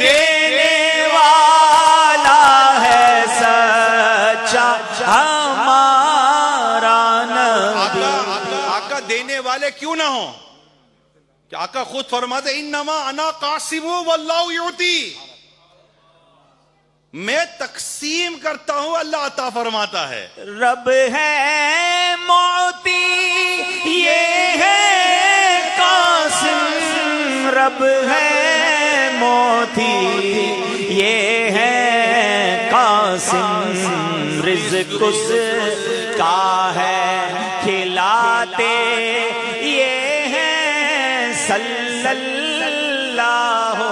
دینے والا ہے سچا ہمارا نبی. آقا دینے والے کیوں نہ ہوں؟ کہ آقا خود فرماتے انما انا قاسم واللہ یعطی، میں تقسیم کرتا ہوں، اللہ عطا فرماتا ہے. رب ہے معطی، یہ ہے قاسم، رب ہے معطی، یہ ہے قاسم، رزق اس کا ہے کھلاتے یہ ہے صلی اللہ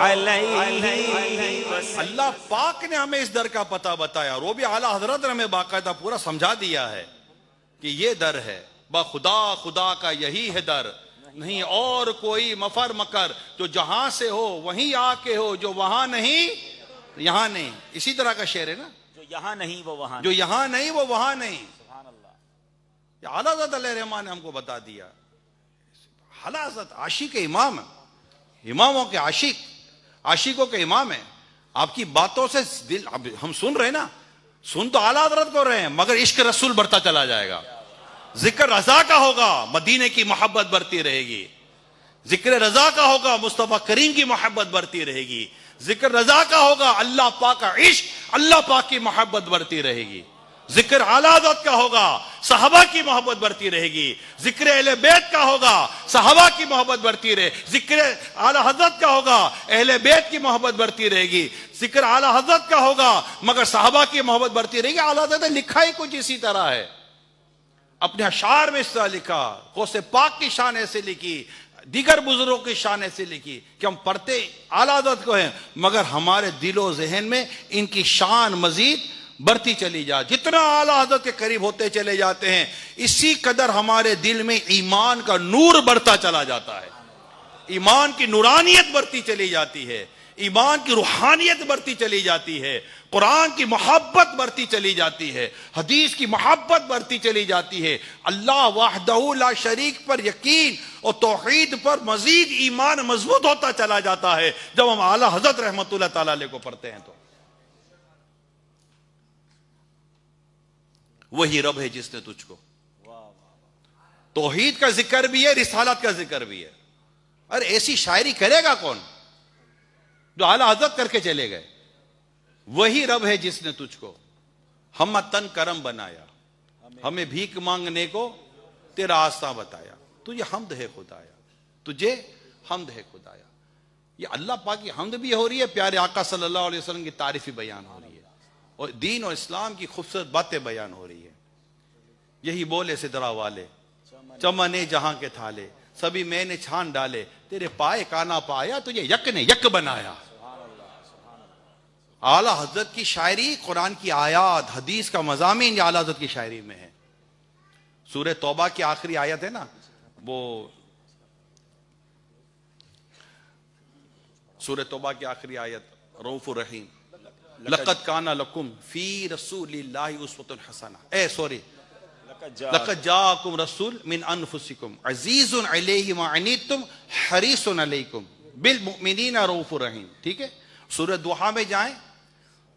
علیہ. اللہ پاک نے ہمیں اس در کا پتہ بتایا اور وہ بھی اعلیٰ حضرت نے ہمیں باقاعدہ پورا سمجھا دیا ہے کہ یہ در ہے، با خدا خدا کا یہی ہے در، نہیں اور کوئی مفر مکر، جو جہاں سے ہو وہیں آ کے ہو، جو وہاں نہیں یہاں نہیں. اسی طرح کا شعر ہے نا، جو یہاں نہیں وہ وہاں، جو یہاں نہیں وہ وہاں نہیں. اعلیٰ حضرت علیہ رحمٰن نے ہم کو بتا دیا. اعلیٰ حضرت عاشق امام ہے، اماموں کے عاشق، عاشقوں کے امام ہیں. آپ کی باتوں سے دل، ہم سن رہے نا، سن تو اعلیٰ حضرت کو رہے ہیں، مگر عشق رسول بڑھتا چلا جائے گا. ذکر رضا کا ہوگا، مدینے کی محبت بڑھتی رہے گی. ذکر رضا کا ہوگا، مصطفیٰ کریم کی محبت بڑھتی رہے گی. ذکر رضا کا ہوگا، اللہ پاک کا عشق، اللہ پاک کی محبت بڑھتی رہے گی. ذکر اعلیٰ حضرت کا ہوگا، صحابہ کی محبت بڑھتی رہے گی. ذکر اہل بیت کا ہوگا، صحابہ کی محبت بڑھتی رہے. ذکر اعلیٰ حضرت کا ہوگا، اہل بیت کی محبت بڑھتی رہے گی. ذکر اعلیٰ حضرت کا ہوگا مگر صحابہ کی محبت بڑھتی رہے گی. اعلیٰ حضرت نے لکھا ہی کچھ اسی طرح ہے، اپنے اشعار میں اس طرح لکھا. غوث پاک کی شان ایسے لکھی، دیگر بزرگوں کی شان ایسے لکھی کہ ہم پڑھتے اعلیٰ حضرت کو ہیں، مگر ہمارے دل و ذہن میں ان کی شان مزید بڑھتی چلی جائے. جتنا اعلیٰ حضرت کے قریب ہوتے چلے جاتے ہیں، اسی قدر ہمارے دل میں ایمان کا نور بڑھتا چلا جاتا ہے، ایمان کی نورانیت بڑھتی چلی جاتی ہے. ایمان کی روحانیت بڑھتی چلی جاتی ہے، قرآن کی محبت بڑھتی چلی جاتی ہے، حدیث کی محبت بڑھتی چلی جاتی ہے، اللہ وحدہ لا شریک پر یقین اور توحید پر مزید ایمان مضبوط ہوتا چلا جاتا ہے جب ہم اعلیٰ حضرت رحمت اللہ تعالی علیہ کو پڑھتے ہیں۔ تو وہی رب ہے جس نے تجھ کو، توحید کا ذکر بھی ہے، رسالت کا ذکر بھی ہے۔ ارے ایسی شاعری کرے گا کون جو اعلیٰ حضرت کر کے چلے گئے؟ وہی رب ہے جس نے تجھ کو ہم تن کرم بنایا، ہمیں بھیک مانگنے کو تیرا آستہ بتایا، تجھے حمد ہے خدایا، تجھے حمد ہے خدایا۔ یہ اللہ پاک کی حمد بھی ہو رہی ہے، پیارے آقا صلی اللہ علیہ وسلم کی تعریف بیان ہو رہی ہے، اور دین اور اسلام کی خوبصورت باتیں بیان ہو رہی ہے۔ یہی بولے سدرا والے چمنے جہاں کے تھالے، سبھی میں نے چھان ڈالے، تیرے پائے کانا پایا، تجھے یک نے یک بنایا۔ اعلیٰ حضرت کی شاعری، قرآن کی آیات، حدیث کا مضامین یہ اعلیٰ حضرت کی شاعری میں ہے۔ سورہ توبہ کی آخری آیت ہے نا، وہ سورہ توبہ کی آخری آیت رؤوف الرحیم، لقد کان لکم فی رسول اللہ اسوۃ حسنہ، لقد جاءکم رسول من انفسکم عزیز علیہ ما عنتم حریص علیکم بالمؤمنین رؤوف الرحیم۔ ٹھیک ہے، سورہ دوحہ میں جائیں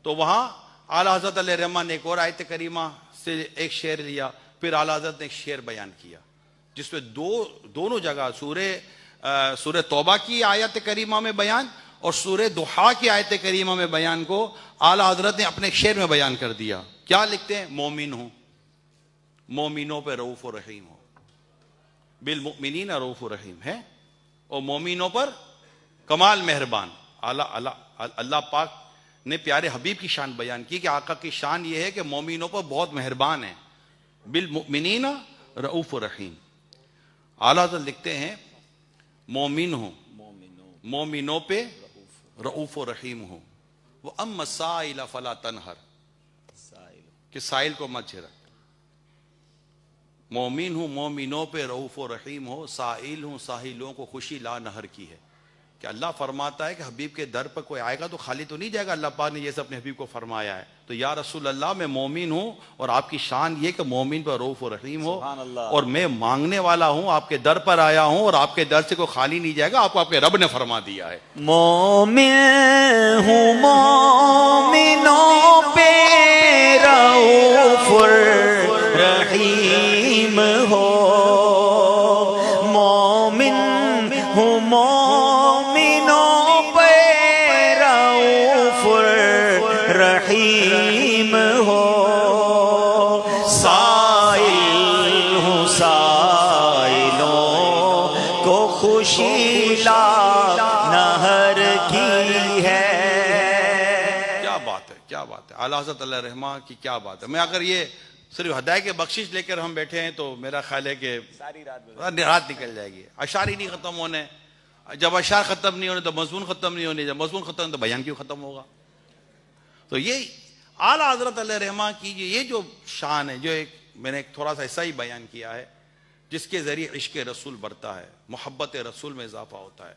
تو وہاں اعلیٰ حضرت علیہ الرحمٰن نے ایک اور آیت کریمہ سے ایک شعر لیا، پھر اعلیٰ حضرت نے ایک شعر بیان کیا جس میں دونوں جگہ سورہ توبہ کی آیت کریمہ میں بیان اور سورہ دوحہ کی آیت کریمہ میں بیان کو اعلیٰ حضرت نے اپنے شعر میں بیان کر دیا۔ کیا لکھتے ہیں؟ مومن ہوں، مومنوں پہ رؤوف الرحیم ہو، بالمؤمنین رؤوف الرحیم ہے، اور مومنوں پر کمال مہربان۔ اللہ پاک نے پیارے حبیب کی شان بیان کی کہ آقا کی شان یہ ہے کہ مومنوں پر بہت مہربان ہے، بالمؤمنین رؤوف الرحیم۔ اعلیٰ حضرت لکھتے ہیں مومن ہوں، مومنوں پہ رؤوف الرحیم ہوں، وَأَمَّا السَّائِلَ فَلَا تَنْهَرْ، کہ سائل کو مت جھڑک۔ مومن ہوں، مومنوں پہ رؤوف و رحیم ہو، سائل ہوں، ساحلوں کو خوشی لا نہر کی ہے۔ کہ اللہ فرماتا ہے کہ حبیب کے در پر کوئی آئے گا تو خالی تو نہیں جائے گا، اللہ پاک نے یہ سب اپنے حبیب کو فرمایا ہے۔ تو یا رسول اللہ میں مومن ہوں، اور آپ کی شان یہ کہ مومن پر رؤوف و رحیم ہو، اور میں مانگنے والا ہوں، آپ کے در پر آیا ہوں، اور آپ کے در سے کوئی خالی نہیں جائے گا، آپ کو آپ کے رب نے فرما دیا ہے۔ مومن ہوں، مومنوں پہ رؤوف الرحیم ہو، مومن ہوں، مومنوں پہ رؤوف الرحیم ہو، سائل ہوں، سائلوں کو خوشی لا نہر کی ہے۔ کیا بات ہے، کیا بات ہے، اعلیٰ حضرت علیہ الرحمٰن کی کیا بات ہے۔ میں اگر یہ صرف ہدایت کے بخشش لے کر ہم بیٹھے ہیں تو میرا خیال ہے کہ ساری رات نکل جائے گی۔ اشعار ہی نہیں ختم ہونے، جب اشعار ختم نہیں ہونے تو مضمون ختم نہیں ہونے، جب مضمون ختم ہونے تو بیان کیوں ختم ہوگا؟ تو یہ اعلیٰ حضرت علیہ الرحمٰن کی یہ جو شان ہے، جو ایک میں نے ایک تھوڑا سا ایسا ہی بیان کیا ہے، جس کے ذریعے عشق رسول بڑھتا ہے، محبت رسول میں اضافہ ہوتا ہے۔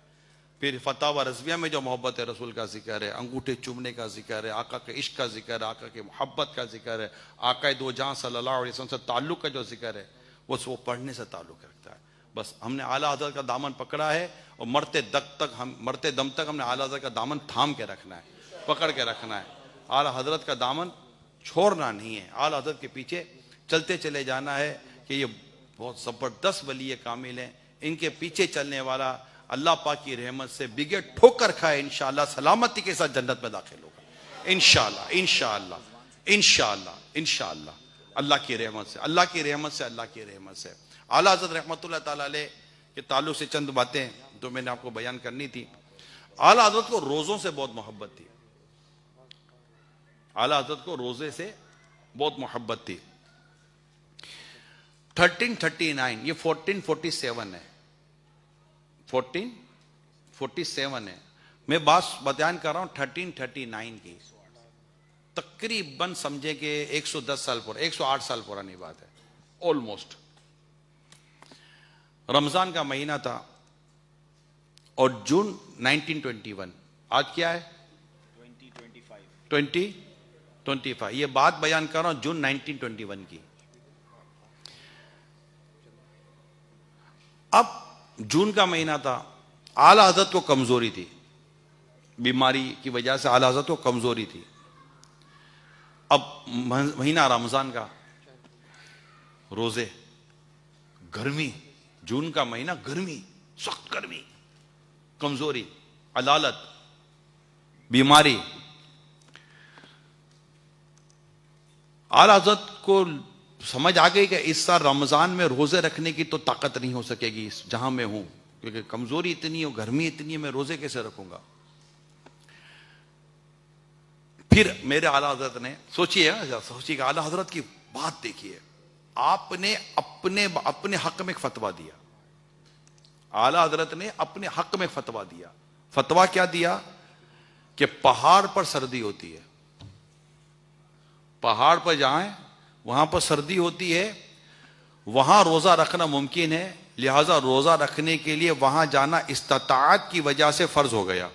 پھر فتح و رضویہ میں جو محبت رسول کا ذکر ہے، انگوٹھے چومنے کا ذکر ہے، آقا کے عشق کا ذکر ہے، آقا کے محبت کا ذکر ہے، آقا دو جہاں صلی اللہ علیہ وسلم سے تعلق کا جو ذکر ہے، وہ پڑھنے سے تعلق رکھتا ہے۔ بس ہم نے اعلیٰ حضرت کا دامن پکڑا ہے، اور مرتے دم تک ہم نے اعلیٰ حضرت کا دامن تھام کے رکھنا ہے، پکڑ کے رکھنا ہے۔ اعلیٰ حضرت کا دامن چھوڑنا نہیں ہے، اعلیٰ حضرت کے پیچھے چلتے چلے جانا ہے کہ یہ بہت زبردست ولی کامل ہیں، ان کے پیچھے چلنے والا اللہ پاک کی رحمت سے بغیر ٹھوکر کھائے انشاءاللہ سلامتی کے ساتھ جنت میں داخل ہوگا، انشاءاللہ انشاءاللہ انشاءاللہ انشاءاللہ، اللہ کی رحمت سے، اللہ کی رحمت سے، اللہ کی رحمت سے۔ اعلیٰ حضرت رحمت اللہ تعالیٰ علیہ کے تعلق سے چند باتیں جو میں نے آپ کو بیان کرنی تھی۔ اعلیٰ حضرت کو روزوں سے بہت محبت تھی، اعلیٰ حضرت کو روزے سے بہت محبت تھی۔ 1339 یہ 1447 ہے، 1447 ہے، میں بات بیان کر رہا ہوں 1339 کی، تقریباً سمجھے کہ 110 سال پر 108 سال پرانی بات ہے، آلموسٹ۔ رمضان کا مہینہ تھا، اور جون 1921 آج کیا ہے 2025. یہ بات بیان کر رہا ہوں جون 1921 کی. اب جون کا مہینہ تھا, اعلی حضرت کو کمزوری تھی, بیماری کی وجہ سے اعلی حضرت کو کمزوری تھی. اب مہینہ رمضان کا, روزے, گرمی, جون کا مہینہ, گرمی, سخت گرمی, کمزوری, علالت, بیماری. اعلی حضرت کو سمجھ آ گئی کہ اس سال رمضان میں روزے رکھنے کی تو طاقت نہیں ہو سکے گی جہاں میں ہوں, کیونکہ کمزوری اتنی ہے, گرمی اتنی ہے, میں روزے کیسے رکھوں گا. پھر میرے اعلی حضرت نے سوچیے کہ اعلی حضرت کی بات دیکھیے, آپ نے اپنے حق میں ایک فتویٰ دیا. اعلی حضرت نے اپنے حق میں فتویٰ دیا. فتویٰ کیا دیا کہ پہاڑ پر سردی ہوتی ہے, پہاڑ پر جائیں وہاں پر سردی ہوتی ہے, وہاں روزہ رکھنا ممکن ہے, لہذا روزہ رکھنے کے لیے وہاں جانا استطاعت کی وجہ سے فرض ہو گیا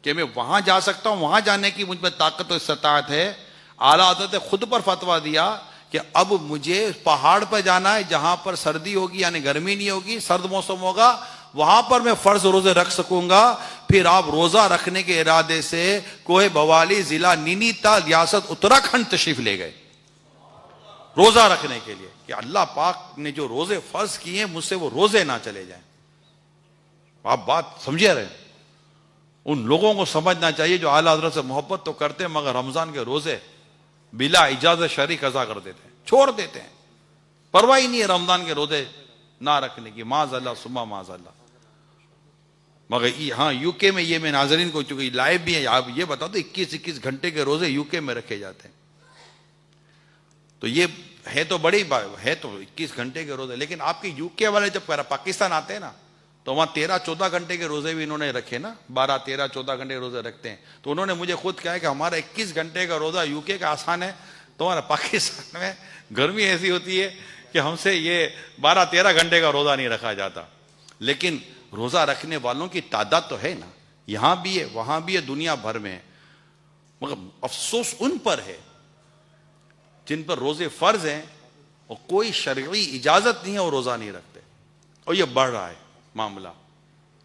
کہ میں وہاں جا سکتا ہوں, وہاں جانے کی مجھ میں طاقت و استطاعت ہے. اعلیٰ حضرت نے خود پر فتویٰ دیا کہ اب مجھے پہاڑ پر جانا ہے جہاں پر سردی ہوگی, یعنی گرمی نہیں ہوگی, سرد موسم ہوگا, وہاں پر میں فرض روزے رکھ سکوں گا. پھر آپ روزہ رکھنے کے ارادے سے کوہ بوالی, ضلع نینی تال, ریاست اتراکھنڈ تشریف لے گئے روزہ رکھنے کے لیے کہ اللہ پاک نے جو روزے فرض کیے مجھ سے وہ روزے نہ چلے جائیں. آپ بات سمجھے رہے, ان لوگوں کو سمجھنا چاہیے جو اعلیٰ حضرت سے محبت تو کرتے ہیں مگر رمضان کے روزے بلا اجازت شرعی قضا کر دیتے ہیں, چھوڑ دیتے ہیں, پرواہ ہی نہیں ہے رمضان کے روزے نہ رکھنے کی. معاذ اللہ ثم معاذ اللہ. مگر ہاں یو کے میں یہ میں ناظرین کو چونکہ لائیو بھی ہے, آپ یہ بتا دو 21 گھنٹے کے روزے یو کے میں رکھے جاتے ہیں, تو یہ ہے تو بڑی بات ہے, تو 21 گھنٹے کے روزے. لیکن آپ کے یو کے والے جب پاکستان آتے ہیں نا تو وہاں 13-14 گھنٹے کے روزے بھی انہوں نے رکھے نا, 12-13-14 گھنٹے کے روزے رکھتے ہیں. تو انہوں نے مجھے خود کہا کہ ہمارا 21 گھنٹے کا روزہ یو کے کا آسان ہے, تمہارا پاکستان میں گرمی ایسی ہوتی ہے کہ ہم سے یہ 12-13 گھنٹے کا روزہ نہیں رکھا جاتا. لیکن روزہ رکھنے والوں کی تعداد تو ہے نا, یہاں بھی ہے, وہاں بھی ہے, دنیا بھر میں. مگر افسوس ان پر ہے جن پر روزے فرض ہیں اور کوئی شرعی اجازت نہیں ہے اور روزہ نہیں رکھتے, اور یہ بڑھ رہا ہے معاملہ,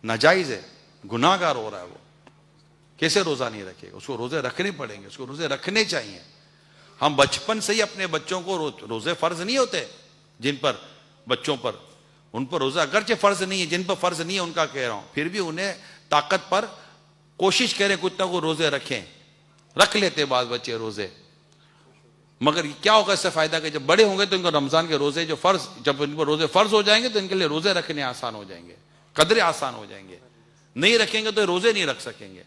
ناجائز ہے, گناہ گار ہو رہا ہے. وہ کیسے روزہ نہیں رکھے گا؟ اس کو روزے رکھنے پڑیں گے, اس کو روزے رکھنے چاہیے. ہم بچپن سے ہی اپنے بچوں کو روزے فرض نہیں ہوتے جن پر, بچوں پر, ان پر روزہ اگرچہ فرض نہیں ہے, جن پر فرض نہیں ہے ان کا کہہ رہا ہوں, پھر بھی انہیں طاقت پر کوشش کریں کچھ نہ کوئی روزے رکھیں. رکھ لیتے بعض بچے روزے, مگر کیا ہوگا اس سے فائدہ کہ جب بڑے ہوں گے تو ان کو رمضان کے روزے جو فرض, جب ان پر روزے فرض ہو جائیں گے تو ان کے لیے روزے رکھنے آسان ہو جائیں گے, قدرے آسان ہو جائیں گے. نہیں رکھیں گے تو روزے نہیں رکھ سکیں گے.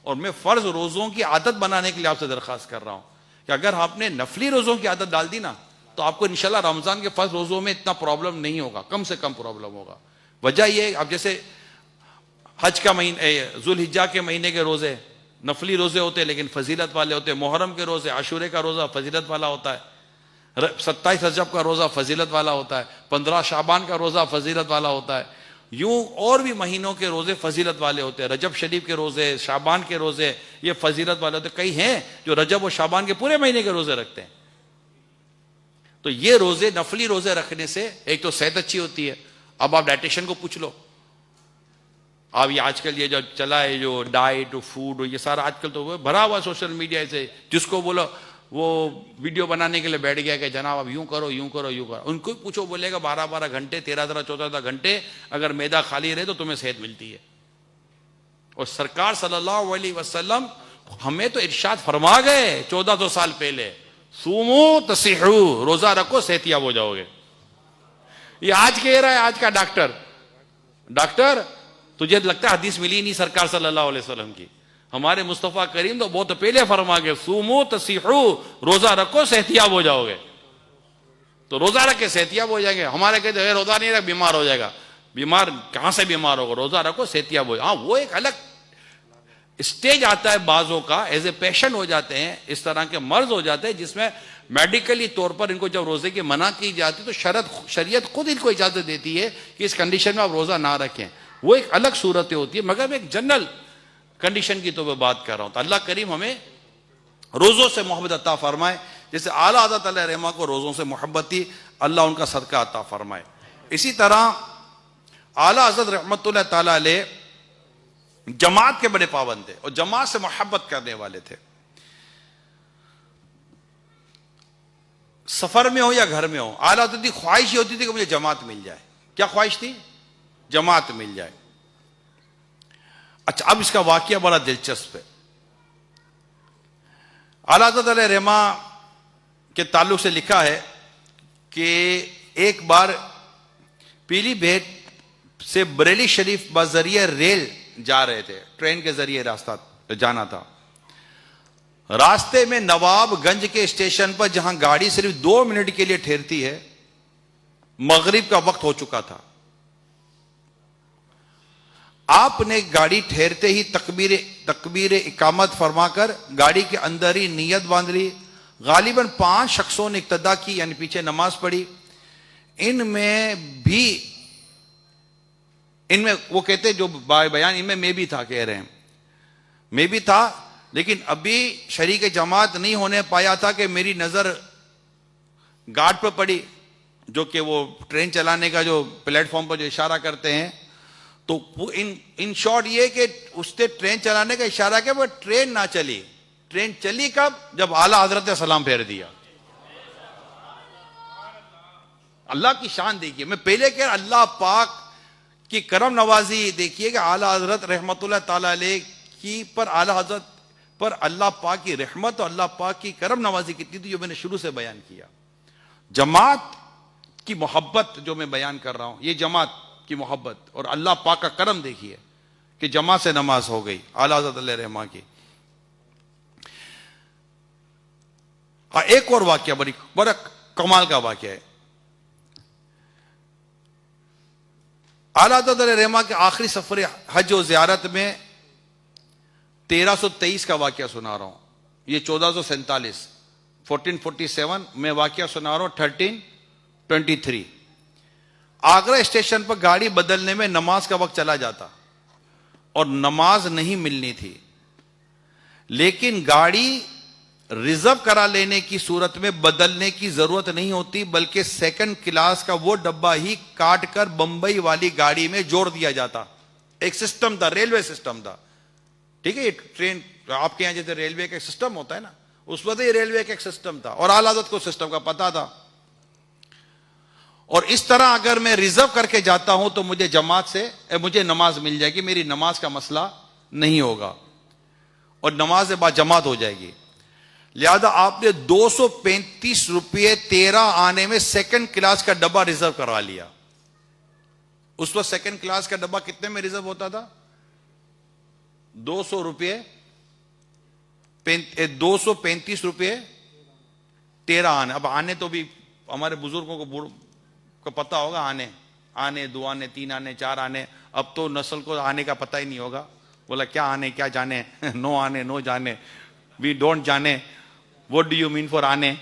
اور میں فرض روزوں کی عادت بنانے کے لیے آپ سے درخواست کر رہا ہوں کہ اگر آپ نے نفلی روزوں کی عادت ڈال دی نا تو آپ کو انشاءاللہ رمضان کے فرض روزوں میں اتنا پرابلم نہیں ہوگا, کم سے کم پرابلم ہوگا. وجہ یہ, اب جیسے حج کا مہینہ, ذوالحجہ کے مہینے کے روزے نفلی روزے ہوتے لیکن فضیلت والے ہوتے, محرم کے روزے, عاشورے کا روزہ فضیلت والا ہوتا ہے, 27 رجب کا روزہ فضیلت والا ہوتا ہے, 15 شعبان کا روزہ فضیلت والا ہوتا ہے. یوں اور بھی مہینوں کے روزے فضیلت والے ہوتے ہیں. رجب شریف کے روزے, شعبان کے روزے یہ فضیلت والے ہوتے ہیں. کئی ہیں جو رجب و شعبان کے پورے مہینے کے روزے رکھتے ہیں. تو یہ روزے, نفلی روزے رکھنے سے ایک تو صحت اچھی ہوتی ہے. اب آپ ڈائٹیشن کو پوچھ لو, آپ یہ آج کل یہ جو چلا ہے جو ڈائٹ فوڈ, یہ سارا آج کل تو بھرا ہوا سوشل میڈیا سے, جس کو بولو وہ ویڈیو بنانے کے لیے بیٹھ گیا کہ جناب اب یوں کرو یوں کرو یوں کرو. ان کو پوچھو, بولے گا 12 گھنٹے 13-14 گھنٹے اگر میدا خالی رہے تو تمہیں صحت ملتی ہے. اور سرکار صلی اللہ علیہ وسلم ہمیں تو ارشاد فرما گئے 1400 سال پہلے, سومو تصحو, روزہ رکھو صحت یاب ہو جاؤ گے. یہ آج کہہ رہا ہے آج کا ڈاکٹر تجھے لگتا ہے حدیث ملی نہیں سرکار صلی اللہ علیہ وسلم کی؟ ہمارے مصطفیٰ کریم تو بہت پہلے فرما گئے سومو تصحو, روزہ رکھو صحت یاب ہو جاؤ گے. تو روزہ رکھ کے صحت یاب ہو جائیں گے. ہمارے کہتے ہیں روزہ نہیں رکھ بیمار ہو جائے گا. بیمار کہاں سے بیمار ہوگا؟ روزہ رکھو صحت یاب ہو جائے. ہاں وہ ایک الگ اسٹیج آتا ہے بعضوں کا, ایز اے پیشنٹ ہو جاتے ہیں, اس طرح کے مرض ہو جاتے ہیں جس میں میڈیکلی طور پر ان کو جب روزے کی منع کی جاتی تو شریعت خود ان کو اجازت دیتی ہے کہ اس کنڈیشن میں آپ روزہ نہ رکھیں. وہ ایک الگ صورتیں ہوتی ہے. مگر ایک جنرل کنڈیشن کی تو میں بات کر رہا ہوں. تو اللہ کریم ہمیں روزوں سے محبت عطا فرمائے. جیسے اعلیٰ حضرت علیہ رحمہ کو روزوں سے محبت تھی, اللہ ان کا صدقہ عطا فرمائے. اسی طرح اعلیٰ حضرت رحمت اللہ تعالی علیہ جماعت کے بڑے پابند تھے اور جماعت سے محبت کرنے والے تھے. سفر میں ہو یا گھر میں ہو, اعلیٰ حضرت کی خواہش یہ ہوتی تھی کہ مجھے جماعت مل جائے. کیا خواہش تھی؟ جماعت مل جائے. اچھا, اب اس کا واقعہ بڑا دلچسپ ہے. اعلیٰ حضرت علیہ رحمہ کے تعلق سے لکھا ہے کہ ایک بار پیلی بھیت سے بریلی شریف بذریعہ ریل جا رہے تھے, ٹرین کے ذریعے راستہ جانا تھا. راستے میں نواب گنج کے اسٹیشن پر جہاں گاڑی صرف 2 منٹ کے لیے ٹھہرتی ہے, مغرب کا وقت ہو چکا تھا. آپ نے گاڑی ٹھہرتے ہی تکبیر اقامت فرما کر گاڑی کے اندر ہی نیت باندھ لی. غالباً 5 شخصوں نے اقتدا کی, یعنی پیچھے نماز پڑھی. ان میں وہ کہتے جو بیان ان میں بھی تھا, کہہ رہے ہیں میں بھی تھا, لیکن ابھی شریک جماعت نہیں ہونے پایا تھا کہ میری نظر گارڈ پر پڑی, جو کہ وہ ٹرین چلانے کا جو پلیٹ فارم پر جو اشارہ کرتے ہیں. تو ان شارٹ یہ کہ اس نے ٹرین چلانے کا اشارہ کیا, وہ ٹرین نہ چلی. ٹرین چلی کب؟ جب اعلیٰ حضرت نے سلام پھیر دیا. اللہ کی شان دیکھیے. میں پہلے کہ اللہ پاک کی کرم نوازی دیکھیے کہ اعلیٰ حضرت رحمت اللہ تعالی علیہ کی پر اعلیٰ حضرت پر اللہ پاک کی رحمت اور اللہ پاک کی کرم نوازی کتنی تھی, جو میں نے شروع سے بیان کیا. جماعت کی محبت جو میں بیان کر رہا ہوں, یہ جماعت کی محبت اور اللہ پاک کا کرم دیکھیے کہ جماعت سے نماز ہو گئی اعلیٰ حضرت علیہ رحمہ کی. ایک اور واقعہ بڑا کمال کا واقعہ ہے. اعلیٰ حضرت علیہ رحمہ کے آخری سفر حج و زیارت میں 1323 کا واقعہ سنا رہا ہوں. یہ 1447 1447 میں واقعہ سنا رہا ہوں. 1323 آگرہ اسٹیشن پر گاڑی بدلنے میں نماز کا وقت چلا جاتا اور نماز نہیں ملنی تھی, لیکن گاڑی ریزرو کرا لینے کی صورت میں بدلنے کی ضرورت نہیں ہوتی, بلکہ سیکنڈ کلاس کا وہ ڈبہ ہی کاٹ کر بمبئی والی گاڑی میں جوڑ دیا جاتا. ایک سسٹم تھا, ریلوے سسٹم تھا. ٹھیک ہے, یہ ٹرین آپ کے یہاں جیسے ریلوے کا ایک سسٹم ہوتا ہے نا, اس وقت یہ ریلوے کا ایک سسٹم تھا اور اعلیٰ حضرت کو سسٹم کا پتا تھا. اور اس طرح اگر میں ریزرو کر کے جاتا ہوں تو مجھے جماعت سے مجھے نماز مل جائے گی, میری نماز کا مسئلہ نہیں ہوگا اور نماز با جماعت ہو جائے گی. لہذا آپ نے 235 روپے 13 آنے میں سیکنڈ کلاس کا ڈبہ ریزرو کروا لیا. اس وقت سیکنڈ کلاس کا ڈبہ کتنے میں ریزرو ہوتا تھا؟ 200 روپے 235 روپے 13 آنے. اب آنے تو بھی ہمارے بزرگوں کو پتا ہوگا, آنے 2 آنے 3 آنے 4 آنے. اب تو نسل کو آنے کا پتہ ہی نہیں ہوگا. بولا کیا آنے کیا جانے, نو آنے نو جانے, وی ڈونٹ جانے, what do you mean for آنے.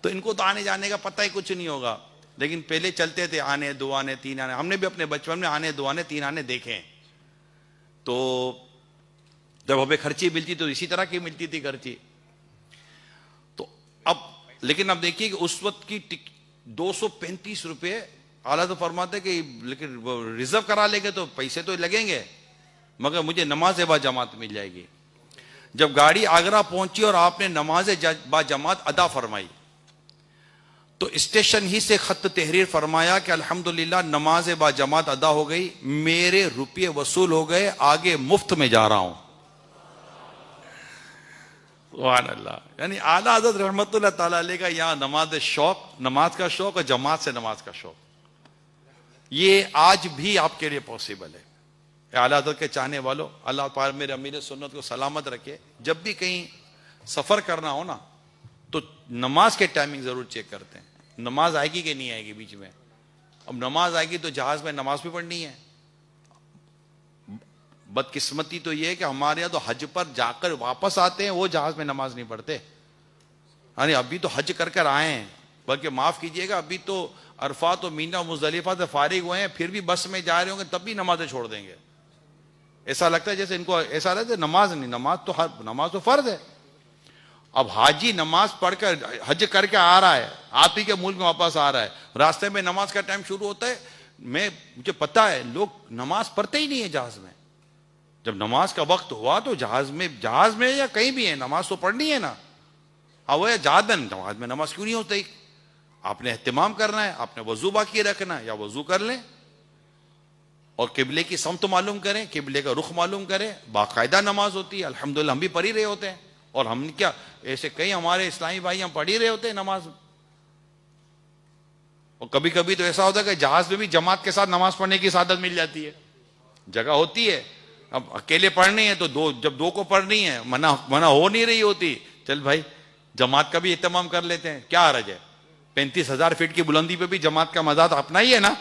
تو ان کو تو آنے جانے کا پتہ ہی کچھ نہیں ہوگا. لیکن پہلے چلتے تھے آنے 2 آنے 3 آنے. ہم نے بھی اپنے بچپن میں آنے 2 آنے 3 آنے دیکھے. تو جب ہمیں خرچی ملتی تو اسی طرح کی ملتی تھی خرچی. تو لیکن اب دیکھیے کہ اس وقت کی 235 روپے اعلیٰ تو فرماتے کہ لیکن ریزرو کرا لیں گے تو پیسے تو لگیں گے, مگر مجھے نماز با جماعت مل جائے گی. جب گاڑی آگرہ پہنچی اور آپ نے نماز با جماعت ادا فرمائی تو اسٹیشن ہی سے خط تحریر فرمایا کہ الحمدللہ نماز با جماعت ادا ہو گئی, میرے روپے وصول ہو گئے, آگے مفت میں جا رہا ہوں. سبحان اللہ. یعنی اعلیٰ حضرت رحمت اللہ تعالی علیہ کا یہاں نماز کا شوق اور جماعت سے نماز کا شوق, یہ آج بھی آپ کے لیے پاسبل ہے. اعلیٰ حضرت کے چاہنے والوں, اللہ تعالیٰ میرے امیر سنت کو سلامت رکھے. جب بھی کہیں سفر کرنا ہو نا تو نماز کے ٹائمنگ ضرور چیک کرتے ہیں, نماز آئے گی کہ نہیں آئے گی بیچ میں. اب نماز آئے گی تو جہاز میں نماز بھی پڑھنی ہے. بدقسمتی تو یہ ہے کہ ہمارے یہاں تو حج پر جا کر واپس آتے ہیں, وہ جہاز میں نماز نہیں پڑھتے. یعنی ابھی تو حج کر کر آئے ہیں, بلکہ معاف کیجئے گا ابھی تو عرفات و مینا مزدلفہ سے فارغ ہوئے ہیں, پھر بھی بس میں جا رہے ہوں گے تب بھی نمازیں چھوڑ دیں گے. ایسا لگتا ہے جیسے ان کو ایسا لگتا ہے نماز نہیں، نماز تو فرض ہے. اب حاجی نماز پڑھ کر حج کر کے آ رہا ہے، آپ ہی کے ملک میں واپس آ رہا ہے، راستے میں نماز کا ٹائم شروع ہوتا ہے. مجھے پتا ہے لوگ نماز پڑھتے ہی نہیں ہے جہاز میں. جب نماز کا وقت ہوا تو جہاز میں یا کہیں بھی ہے نماز تو پڑھنی ہے نا. اب وہ جہاز میں نماز کیوں نہیں ہوتی؟ آپ نے اہتمام کرنا ہے، آپ نے وضو باقی رکھنا ہے، یا وضو کر لیں اور قبلے کی سمت معلوم کریں، قبلے کا رخ معلوم کریں. باقاعدہ نماز ہوتی ہے، الحمدللہ ہم بھی پڑھ ہی رہے ہوتے ہیں. اور ہم کیا ایسے کئی ہمارے اسلامی بھائی ہم پڑھ ہی رہے ہوتے ہیں نماز. اور کبھی کبھی تو ایسا ہوتا ہے کہ جہاز میں بھی جماعت کے ساتھ نماز پڑھنے کی سعادت مل جاتی ہے، جگہ ہوتی ہے. اب اکیلے پڑھنی ہے تو جب دو کو پڑھنی ہے، منع ہو نہیں رہی ہوتی، چل بھائی جماعت کا بھی اہتمام کر لیتے ہیں، کیا حرج ہے. 35,000 فٹ کی بلندی پہ بھی جماعت کا مزہ تو اپنا ہی ہے نا.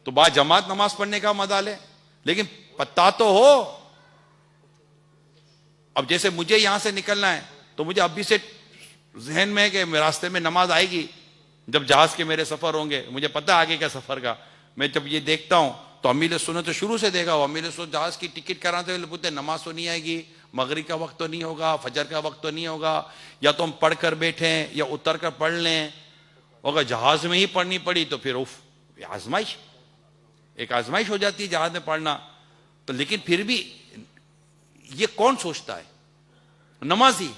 تو بعد جماعت نماز پڑھنے کا مزہ لے، لیکن پتہ تو ہو. اب جیسے مجھے یہاں سے نکلنا ہے تو مجھے اب بھی سے ذہن میں ہے کہ راستے میں نماز آئے گی. جب جہاز کے میرے سفر ہوں گے مجھے پتہ آگے کا سفر کا. میں جب یہ دیکھتا ہوں تو امیر سنت تو شروع سے دیکھا ہوں، امیر سنت جہاز کی ٹکٹ کراتے ہوئے پوچھتے نماز تو نہیں آئے گی، مغرب کا وقت تو نہیں ہوگا، فجر کا وقت تو نہیں ہوگا، یا تو ہم پڑھ کر بیٹھیں یا اتر کر پڑھ لیں. اگر جہاز میں ہی پڑھنی پڑی تو پھر آزمائش، ایک آزمائش ہو جاتی ہے جہاز میں پڑھنا. تو لیکن پھر بھی یہ کون سوچتا ہے؟ نمازی.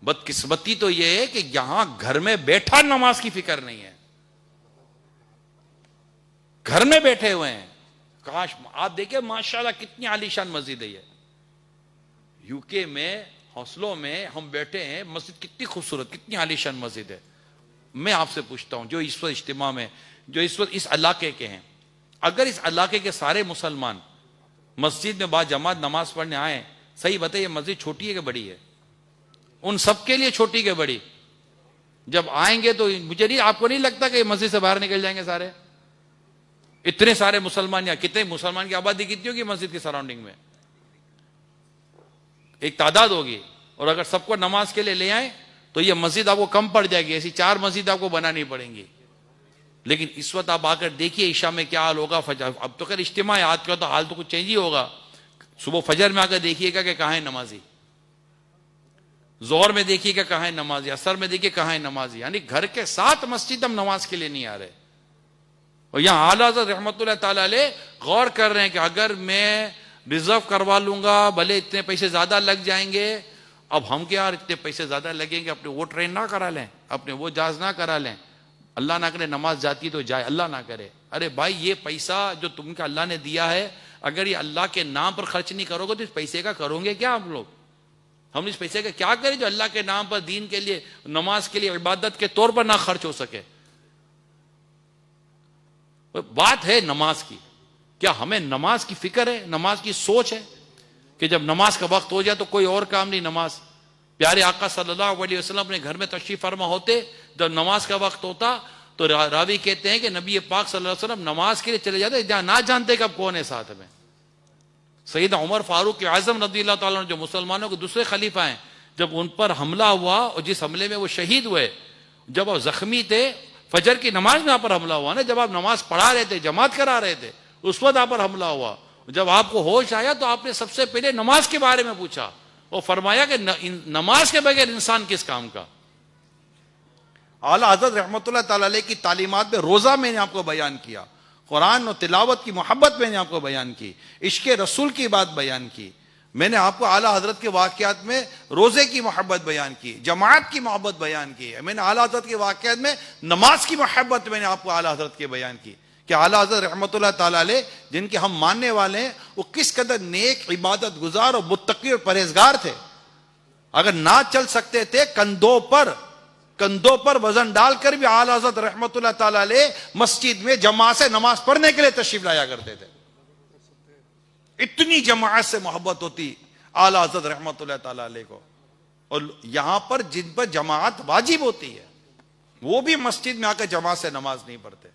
بدقسمتی تو یہ ہے کہ یہاں گھر میں بیٹھا نماز کی فکر نہیں ہے، گھر میں بیٹھے ہوئے ہیں. کاش آپ دیکھیں ماشاءاللہ کتنی عالیشان مسجد ہے یہ. یو کے میں ہاسٹلوں میں ہم بیٹھے ہیں، مسجد کتنی خوبصورت، کتنی عالیشان مسجد ہے. میں آپ سے پوچھتا ہوں جو اس وقت اجتماع میں، جو اس وقت اس علاقے کے ہیں، اگر اس علاقے کے سارے مسلمان مسجد میں با جماعت نماز پڑھنے آئے، صحیح بتائیے یہ مسجد چھوٹی ہے کہ بڑی ہے؟ ان سب کے لیے چھوٹی کہ بڑی؟ جب آئیں گے تو مجھے نہیں، آپ کو نہیں لگتا کہ مسجد سے باہر نکل جائیں گے سارے؟ اتنے سارے مسلمان، یا کتنے مسلمان کی آبادی کتنی ہوگی مسجد کی سراؤنڈنگ میں؟ ایک تعداد ہوگی. اور اگر سب کو نماز کے لیے لے آئیں تو یہ مسجد آپ کو کم پڑ جائے گی. ایسی 4 مسجد آپ کو بنانی پڑیں گی. لیکن اس وقت آپ آ کر دیکھیے عشاء میں کیا حال ہوگا. فجر اب تو خیر اجتماع ہے آج کا، تو حال تو کچھ چینج ہی ہوگا. صبح فجر میں آ کر دیکھیے گا کہ کہاں ہے نمازی، ظہر میں دیکھیے گا کہاں ہے نمازی، عصر میں دیکھیے کہاں ہے نمازی. یعنی گھر کے ساتھ مسجد ہم نماز کے لیے نہیں آ رہے. اور یہاں اعلیٰ حضرت رحمۃ اللہ تعالی علیہ غور کر رہے ہیں کہ اگر میں ریزرو کروا لوں گا بھلے اتنے پیسے زیادہ لگ جائیں گے. اب ہم کیا یار اتنے پیسے زیادہ لگیں گے، اپنے وہ ٹرین نہ کرا لیں، اپنے وہ جہاز نہ کرا لیں. اللہ نہ کرے نماز جاتی تو جائے، اللہ نہ کرے. ارے بھائی یہ پیسہ جو تم کا اللہ نے دیا ہے، اگر یہ اللہ کے نام پر خرچ نہیں کرو گے تو اس پیسے کا کرو گے کیا ہم لوگ؟ ہم اس پیسے کا کیا کریں جو اللہ کے نام پر، دین کے لیے، نماز کے لیے، عبادت کے طور پر نہ خرچ ہو سکے؟ بات ہے نماز کی. کیا ہمیں نماز کی فکر ہے، نماز کی سوچ ہے کہ جب نماز کا وقت ہو جائے تو کوئی اور کام نہیں نماز؟ پیارے آقا صلی اللہ علیہ وسلم اپنے گھر میں تشریف فرما ہوتے، جب نماز کا وقت ہوتا تو راوی کہتے ہیں کہ نبی پاک صلی اللہ علیہ وسلم نماز کے لیے چلے جاتے جہاں نہ جانتے کب کون ہے ساتھ میں. سیدنا عمر فاروق اعظم رضی اللہ تعالیٰ جو مسلمانوں کے دوسرے خلیفہ ہیں، جب ان پر حملہ ہوا اور جس حملے میں وہ شہید ہوئے، جب وہ زخمی تھے، فجر کی نماز میں آپ پر حملہ ہوا نا، جب آپ نماز پڑھا رہے تھے، جماعت کرا رہے تھے، اس وقت آپ پر حملہ ہوا. جب آپ کو ہوش آیا تو آپ نے سب سے پہلے نماز کے بارے میں پوچھا اور فرمایا کہ نماز کے بغیر انسان کس کام کا. اعلیٰ حضرت رحمۃ اللہ تعالی علیہ کی تعلیمات میں روزہ میں نے آپ کو بیان کیا، قرآن و تلاوت کی محبت میں نے آپ کو بیان کی، عشق رسول کی بات بیان کی. میں نے آپ کو اعلیٰ حضرت کے واقعات میں روزے کی محبت بیان کی، جماعت کی محبت بیان کی. میں نے اعلیٰ حضرت کے واقعات میں نماز کی محبت میں نے آپ کو اعلیٰ حضرت کے بیان کی کہ اعلیٰ حضرت رحمۃ اللہ تعالی علیہ جن کے ہم ماننے والے ہیں وہ کس قدر نیک، عبادت گزار اور متقی اور پرہیزگار تھے. اگر نہ چل سکتے تھے کندھوں پر وزن ڈال کر بھی اعلیٰ حضرت رحمۃ اللہ تعالی علیہ مسجد میں جماعت سے نماز پڑھنے کے لیے تشریف لایا کرتے تھے. اتنی جماعت سے محبت ہوتی اعلیٰ حضرت رحمۃ اللہ تعالی علیہ کو. اور یہاں پر جن پر جماعت واجب ہوتی ہے وہ بھی مسجد میں آ کر جماعت سے نماز نہیں پڑھتے.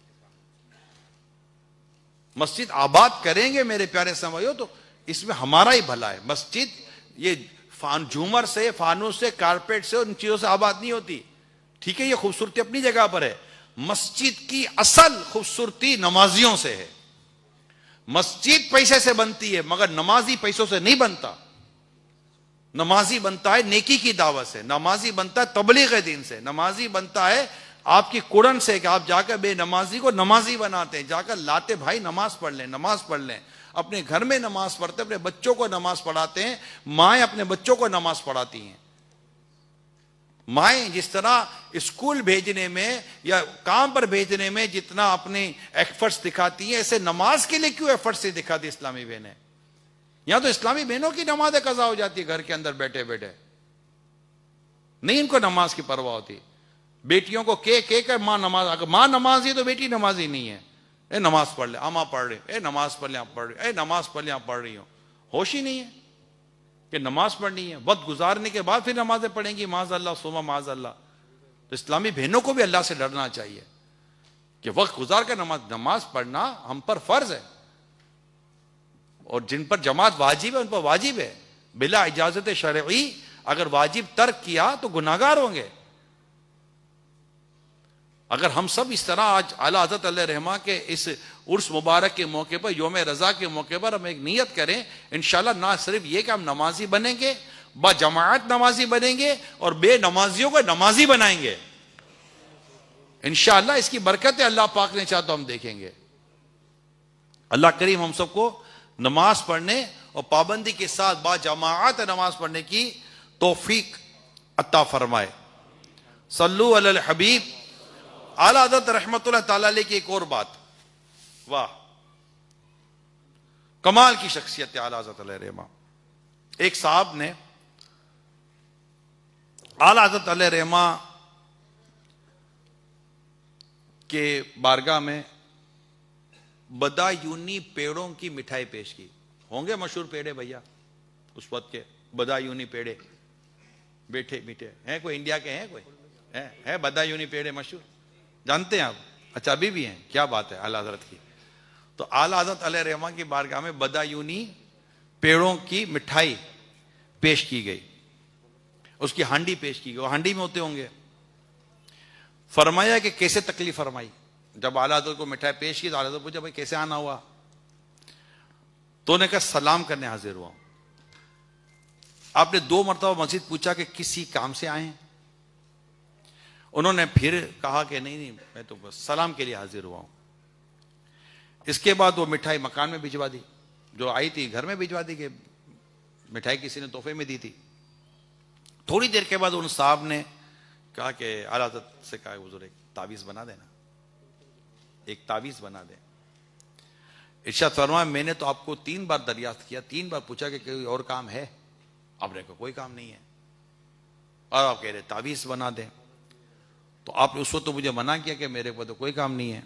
مسجد آباد کریں گے میرے پیارے سمجھو تو اس میں ہمارا ہی بھلا ہے. مسجد یہ جھومر سے، فانوس سے، کارپیٹ سے، ان چیزوں سے آباد نہیں ہوتی. ٹھیک ہے یہ خوبصورتی اپنی جگہ پر ہے، مسجد کی اصل خوبصورتی نمازیوں سے ہے. مسجد پیسے سے بنتی ہے مگر نمازی پیسوں سے نہیں بنتا. نمازی بنتا ہے نیکی کی دعوت سے, نمازی بنتا ہے تبلیغ دین سے, نمازی بنتا ہے آپ کی قرآن سے کہ آپ جا کر بے نمازی کو نمازی بناتے ہیں, جا کر لاتے بھائی نماز پڑھ لیں, نماز پڑھ لیں. اپنے گھر میں نماز پڑھتے ہیں, اپنے بچوں کو نماز پڑھاتے ہیں. مائیں اپنے بچوں کو نماز پڑھاتی ہیں. مائیں جس طرح اسکول بھیجنے میں یا کام پر بھیجنے میں جتنا اپنے ایفرٹس دکھاتی ہیں, ایسے نماز کے لیے کیوں ایفرٹس دکھاتی اسلامی بہنیں؟ یہاں تو اسلامی بہنوں کی نماز قضا ہو جاتی ہے گھر کے اندر بیٹھے بیٹھے, نہیں ان کو نماز کی پرواہ ہوتی. بیٹیوں کو کہ ماں نماز, اگر ماں نمازی تو بیٹی نمازی نہیں ہے. اے نماز پڑھ لے, اماں پڑھ رہے, اے نماز پڑھ لے آپ پڑھ رہے, اے نماز پڑھ لے آپ پڑھ رہی ہو. ہوش ہی نہیں ہے کہ نماز پڑھنی ہے. وقت گزارنے کے بعد پھر نمازیں پڑھیں گی, معاذ اللہ سوما معاذ اللہ. تو اسلامی بہنوں کو بھی اللہ سے ڈرنا چاہیے کہ وقت گزار کر نماز پڑھنا ہم پر فرض ہے, اور جن پر جماعت واجب ہے ان پر واجب ہے. بلا اجازت شرعی اگر واجب ترک کیا تو گناہگار ہوں گے. اگر ہم سب اس طرح آج اعلیٰ حضرت علیہ رحمہ کے اس عرس مبارک کے موقع پر, یوم رضا کے موقع پر ہم ایک نیت کریں انشاءاللہ, نہ صرف یہ کہ ہم نمازی بنیں گے, با جماعت نمازی بنیں گے اور بے نمازیوں کو نمازی بنائیں گے. انشاءاللہ اس کی برکتیں اللہ پاک نے چاہا تو ہم دیکھیں گے. اللہ کریم ہم سب کو نماز پڑھنے اور پابندی کے ساتھ با جماعت نماز پڑھنے کی توفیق عطا فرمائے. صلو علی الحبیب. اعلیٰ حضرت رحمت اللہ تعالی علیہ کی ایک اور بات, واہ کمال کی شخصیت اعلیٰ حضرت علیہ رحمہ. ایک صاحب نے اعلیٰ حضرت علیہ رحمہ کے بارگاہ میں بدایونی پیڑوں کی مٹھائی پیش کی. ہوں گے مشہور پیڑے بھیا اس وقت کے, بدایونی پیڑے بیٹھے میٹھے ہیں. کوئی انڈیا کے ہیں, کوئی ہے بدایونی پیڑے مشہور, جانتے ہیں آپ؟ اچھا ابھی بھی ہیں, کیا بات ہے اعلیٰ حضرت کی. تو اعلیٰ حضرت علیہ رحمہ کی بارگاہ میں بدایونی پیڑوں کی مٹھائی پیش کی گئی, اس کی ہانڈی پیش کی گئی. وہ ہانڈی میں ہوتے ہوں گے. فرمایا کہ کیسے تکلیف فرمائی. جب اعلیٰ حضرت کو مٹھائی پیش کی تو اعلیٰ حضرت پوچھا بھائی کیسے آنا ہوا؟ تو نے کہا سلام کرنے حاضر ہوا. آپ نے 2 مرتبہ مسجد پوچھا کہ کسی کام سے آئے ہیں؟ انہوں نے پھر کہا کہ نہیں میں تو بس سلام کے لیے حاضر ہوا ہوں. اس کے بعد وہ مٹھائی مکان میں بھجوا دی, جو آئی تھی گھر میں بھجوا دی کہ مٹھائی کسی نے تحفے میں دی تھی. تھوڑی دیر کے بعد ان صاحب نے کہا کہ اعلیٰ حضرت سے کہا حضور ایک تعویذ بنا دینا, ایک تعویذ بنا دیں. ارشاد فرمایا میں نے تو آپ کو 3 بار دریافت کیا, 3 بار پوچھا کہ کوئی اور کام ہے, آپ نے کہا کوئی کام نہیں ہے, اور آپ کہہ رہے تعویذ بنا دیں. تو آپ نے اس وقت تو مجھے منع کیا کہ میرے کو تو کوئی کام نہیں ہے.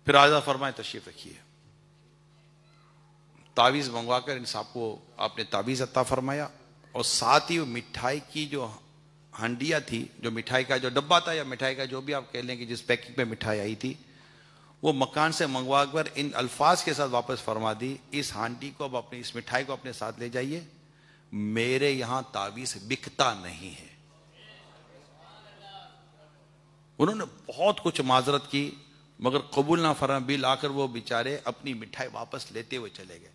پھر آجا فرمائے تشریف رکھیے. تعویذ منگوا کر ان صاحب کو آپ نے تعویذ عطا فرمایا, اور ساتھ ہی وہ مٹھائی کی جو ہانڈیاں تھی, جو مٹھائی کا جو ڈبہ تھا یا مٹھائی کا جو بھی آپ کہہ لیں کہ جس پیکنگ پہ مٹھائی آئی تھی, وہ مکان سے منگوا کر ان الفاظ کے ساتھ واپس فرما دی, اس ہانڈی کو اب اپنی اس مٹھائی کو اپنے ساتھ لے جائیے, میرے یہاں تعویذ بکتا نہیں ہے. انہوں نے بہت کچھ معذرت کی مگر قبول نہ فرما. بل آ کر وہ بیچارے اپنی مٹھائی واپس لیتے ہوئے چلے گئے.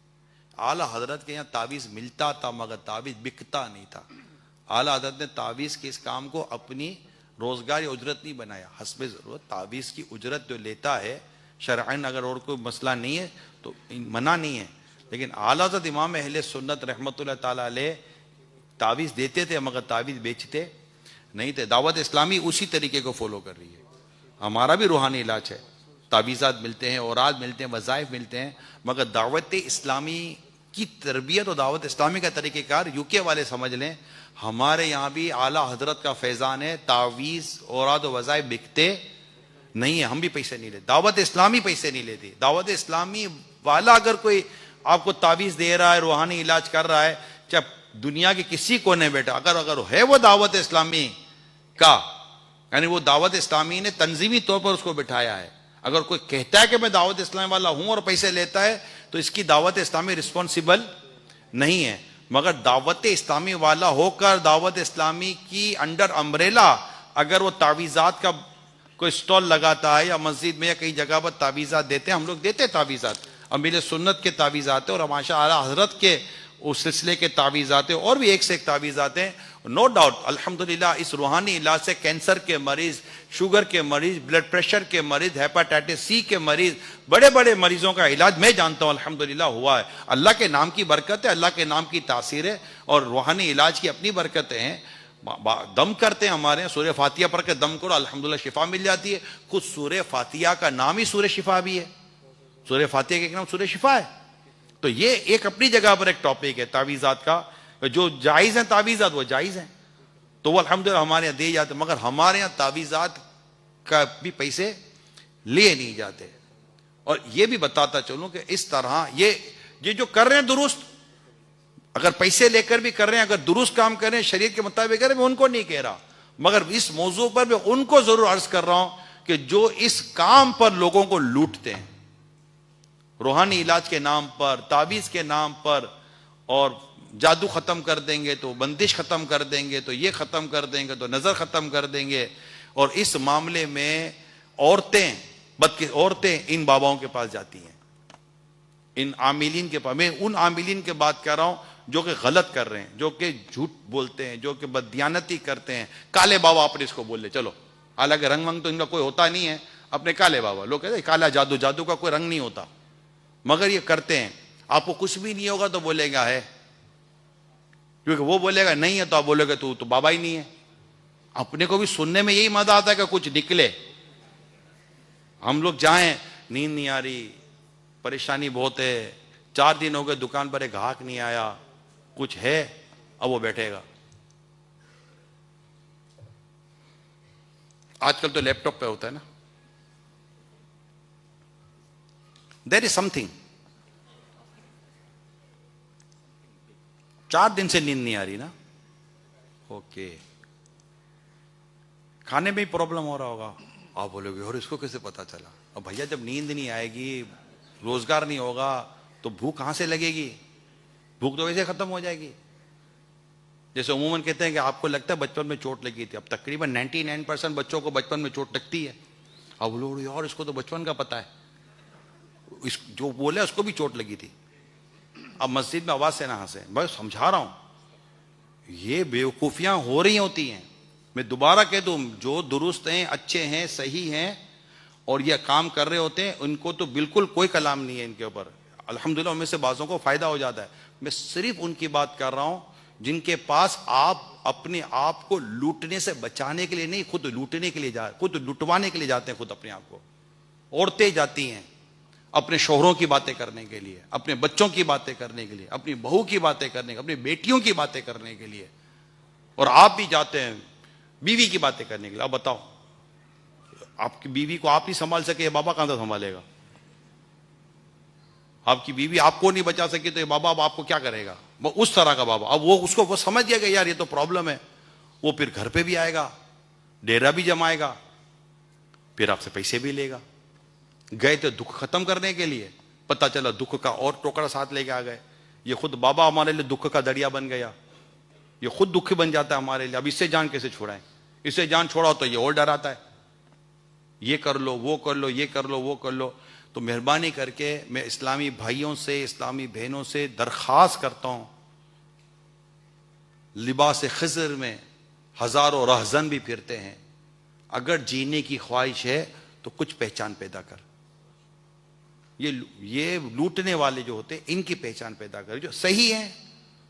اعلیٰ حضرت کے یہاں تعویذ ملتا تھا مگر تعویذ بکتا نہیں تھا. اعلیٰ حضرت نے تعویذ کے اس کام کو اپنی روزگار یا اجرت نہیں بنایا, حسب ضرورت. تعویذ کی اجرت جو لیتا ہے شرعاً اگر اور کوئی مسئلہ نہیں ہے تو منع نہیں ہے, لیکن اعلیٰ حضرت امام اہل سنت رحمت اللہ تعالی علیہ تعویذ دیتے تھے مگر تعویذ بیچتے نہیں تھے. دعوت اسلامی اسی طریقے کو فالو کر رہی ہے. ہمارا بھی روحانی علاج ہے, تعویذات ملتے ہیں, اوراد ملتے ہیں, وظائف ملتے ہیں, مگر دعوت اسلامی کی تربیت اور دعوت اسلامی کا طریقہ کار UK والے سمجھ لیں. ہمارے یہاں بھی اعلیٰ حضرت کا فیضان ہے, تعویذ اوراد و وظائف بکتے نہیں ہے, ہم بھی پیسے نہیں لیتے, دعوت اسلامی پیسے نہیں لیتی. دعوت اسلامی والا اگر کوئی آپ کو تعویذ دے رہا ہے, روحانی علاج کر رہا ہے, چاہے دنیا کے کسی کونے بیٹھا, اگر ہے وہ دعوت اسلامی کا, یعنی وہ دعوت اسلامی نے تنظیمی طور پر اس کو بٹھایا ہے. اگر کوئی کہتا ہے کہ میں دعوت اسلامی والا ہوں اور پیسے لیتا ہے تو اس کی دعوت اسلامی رسپانسیبل نہیں ہے. مگر دعوت اسلامی والا ہو کر دعوت اسلامی کی انڈر امبریلا اگر وہ تعویذات کا کوئی سٹال لگاتا ہے یا مسجد میں یا کئی جگہ پر تعویذات دیتے ہیں. ہم لوگ دیتے تعویذات, امیر سنت کے تعویذات ہیں اور ماشاء اللہ حضرت کے اس سلسلے کے تعویذات ہیں, اور بھی ایک سے ایک تعویذات ہیں. نو ڈاؤٹ الحمدللہ اس روحانی علاج سے کینسر کے مریض, شوگر کے مریض, بلڈ پریشر کے مریض, ہیپاٹائٹس سی کے مریض, بڑے بڑے مریضوں کا علاج میں جانتا ہوں الحمدللہ ہوا ہے. اللہ کے نام کی برکت ہے, اللہ کے نام کی تاثیر ہے, اور روحانی علاج کی اپنی برکتیں ہیں. دم کرتے ہیں ہمارے یہاں, سورہ فاتحہ پڑھ کے دم کرو الحمدللہ شفا مل جاتی ہے. خود سورہ فاتحہ کا نام ہی سورہ شفا بھی ہے, سورہ فاتحہ کے نام سورہ شفا ہے. تو یہ ایک اپنی جگہ پر ایک ٹاپک ہے تعویذات کا. جو جائز ہیں تعویذات وہ جائز ہیں, تو وہ الحمدللہ ہمارے یہاں دے جاتے, مگر ہمارے یہاں تعویذات کا بھی پیسے لیے نہیں جاتے. اور یہ بھی بتاتا چلوں کہ اس طرح یہ جو کر رہے ہیں درست, اگر پیسے لے کر بھی کر رہے ہیں, اگر درست کام کر رہے ہیں شریعت کے مطابق کر رہے ہیں, میں ان کو نہیں کہہ رہا, مگر اس موضوع پر میں ان کو ضرور عرض کر رہا ہوں کہ جو اس کام پر لوگوں کو لوٹتے ہیں, روحانی علاج کے نام پر, تعویذ کے نام پر, اور جادو ختم کر دیں گے تو بندش ختم کر دیں گے, تو یہ ختم کر دیں گے تو نظر ختم کر دیں گے. اور اس معاملے میں عورتیں ان باباؤں کے پاس جاتی ہیں, ان عاملین کے پاس. میں ان عاملین کے بات کر رہا ہوں جو کہ غلط کر رہے ہیں, جو کہ جھوٹ بولتے ہیں, جو کہ بددیانتی کرتے ہیں. کالے بابا آپ نے اس کو بول لے چلو, حالانکہ رنگ ونگ تو ان کا کوئی ہوتا نہیں ہے, اپنے کالے بابا. لوگ کہتے ہیں کالا جادو, جادو کا کوئی رنگ نہیں ہوتا, مگر یہ کرتے ہیں. آپ کو کچھ بھی نہیں ہوگا تو بولے گا ہے, کیونکہ وہ بولے گا نہیں ہے تو آپ بولے گا تو بابا ہی نہیں ہے. اپنے کو بھی سننے میں یہی مزہ آتا ہے کہ کچھ نکلے. ہم لوگ جائیں, نیند نہیں آ رہی, پریشانی بہت ہے, 4 دن ہو گئے دکان پر ایک گاہک نہیں آیا, کچھ ہے, اب وہ بیٹھے گا. آج کل تو لیپ ٹاپ پہ ہوتا ہے نا, دیر از سم تھنگ. 4 دن سے نیند نہیں آ رہی نا, اوکے. کھانے میں ہی پرابلم ہو رہا ہوگا. آپ بولو گے اور اس کو کیسے پتا چلا؟ اب بھیا جب نیند نہیں آئے گی, روزگار نہیں ہوگا, تو بھوک کہاں سے لگے گی؟ بھوک تو ویسے ختم ہو جائے گی. جیسے عموماً کہتے ہیں کہ آپ کو لگتا ہے بچپن میں چوٹ لگی تھی, اب تقریباً 99% بچوں کو بچپن میں چوٹ لگتی ہے. اب بولو یار اس کو تو بچپن کا پتا ہے, جو بولے اس کو بھی چوٹ لگی تھی. اب مسجد میں آواز سے نہ ہنسیں, بس سمجھا رہا ہوں, یہ بیوقوفیاں ہو رہی ہوتی ہیں. میں دوبارہ کہہ دوں, جو درست ہیں, اچھے ہیں, صحیح ہیں, اور یہ کام کر رہے ہوتے ہیں, ان کو تو بالکل کوئی کلام نہیں ہے ان کے اوپر. الحمدللہ ان میں سے بعضوں کو فائدہ ہو جاتا ہے. میں صرف ان کی بات کر رہا ہوں جن کے پاس آپ اپنے آپ کو لوٹنے سے بچانے کے لیے نہیں, خود لوٹنے کے لیے خود لٹوانے کے لیے جاتے ہیں خود اپنے آپ کو. عورتیں جاتی ہیں اپنے شوہروں کی باتیں کرنے کے لیے, اپنے بچوں کی باتیں کرنے کے لیے, اپنی بہو کی باتیں کرنے کے لیے, اپنی بیٹیوں کی باتیں کرنے کے لیے, اور آپ بھی جاتے ہیں بیوی کی باتیں کرنے کے لیے. اب بتاؤ, آپ کی بیوی کو آپ نہیں سنبھال سکے, یہ بابا کہاں سے سنبھالے گا؟ آپ کی بیوی آپ کو نہیں بچا سکی تو یہ بابا اب آپ کو کیا کرے گا؟ وہ اس طرح کا بابا. اب وہ اس کو وہ سمجھ گیا کہ یار یہ تو پرابلم ہے, وہ پھر گھر پہ بھی آئے گا, ڈیرا بھی جمائے گا, پھر آپ سے پیسے بھی لے گا. گئے تو دکھ ختم کرنے کے لیے, پتا چلا دکھ کا اور ٹوکرا ساتھ لے کے آ گئے. یہ خود بابا ہمارے لیے دکھ کا دریا بن گیا, یہ خود دکھ بن جاتا ہے ہمارے لیے. اب اس سے جان کیسے چھوڑائیں؟ اس سے جان چھوڑاؤ تو یہ اور ڈراتا ہے, یہ کر لو, وہ کر لو, یہ کر لو, وہ کر لو. تو مہربانی کر کے میں اسلامی بھائیوں سے, اسلامی بہنوں سے درخواست کرتا ہوں, لباس خضر میں ہزاروں رہزن بھی پھرتے ہیں, اگر جینے کی خواہش ہے تو کچھ پہچان پیدا کر. یہ لوٹنے والے جو ہوتے ہیں ان کی پہچان پیدا کر, جو صحیح ہیں,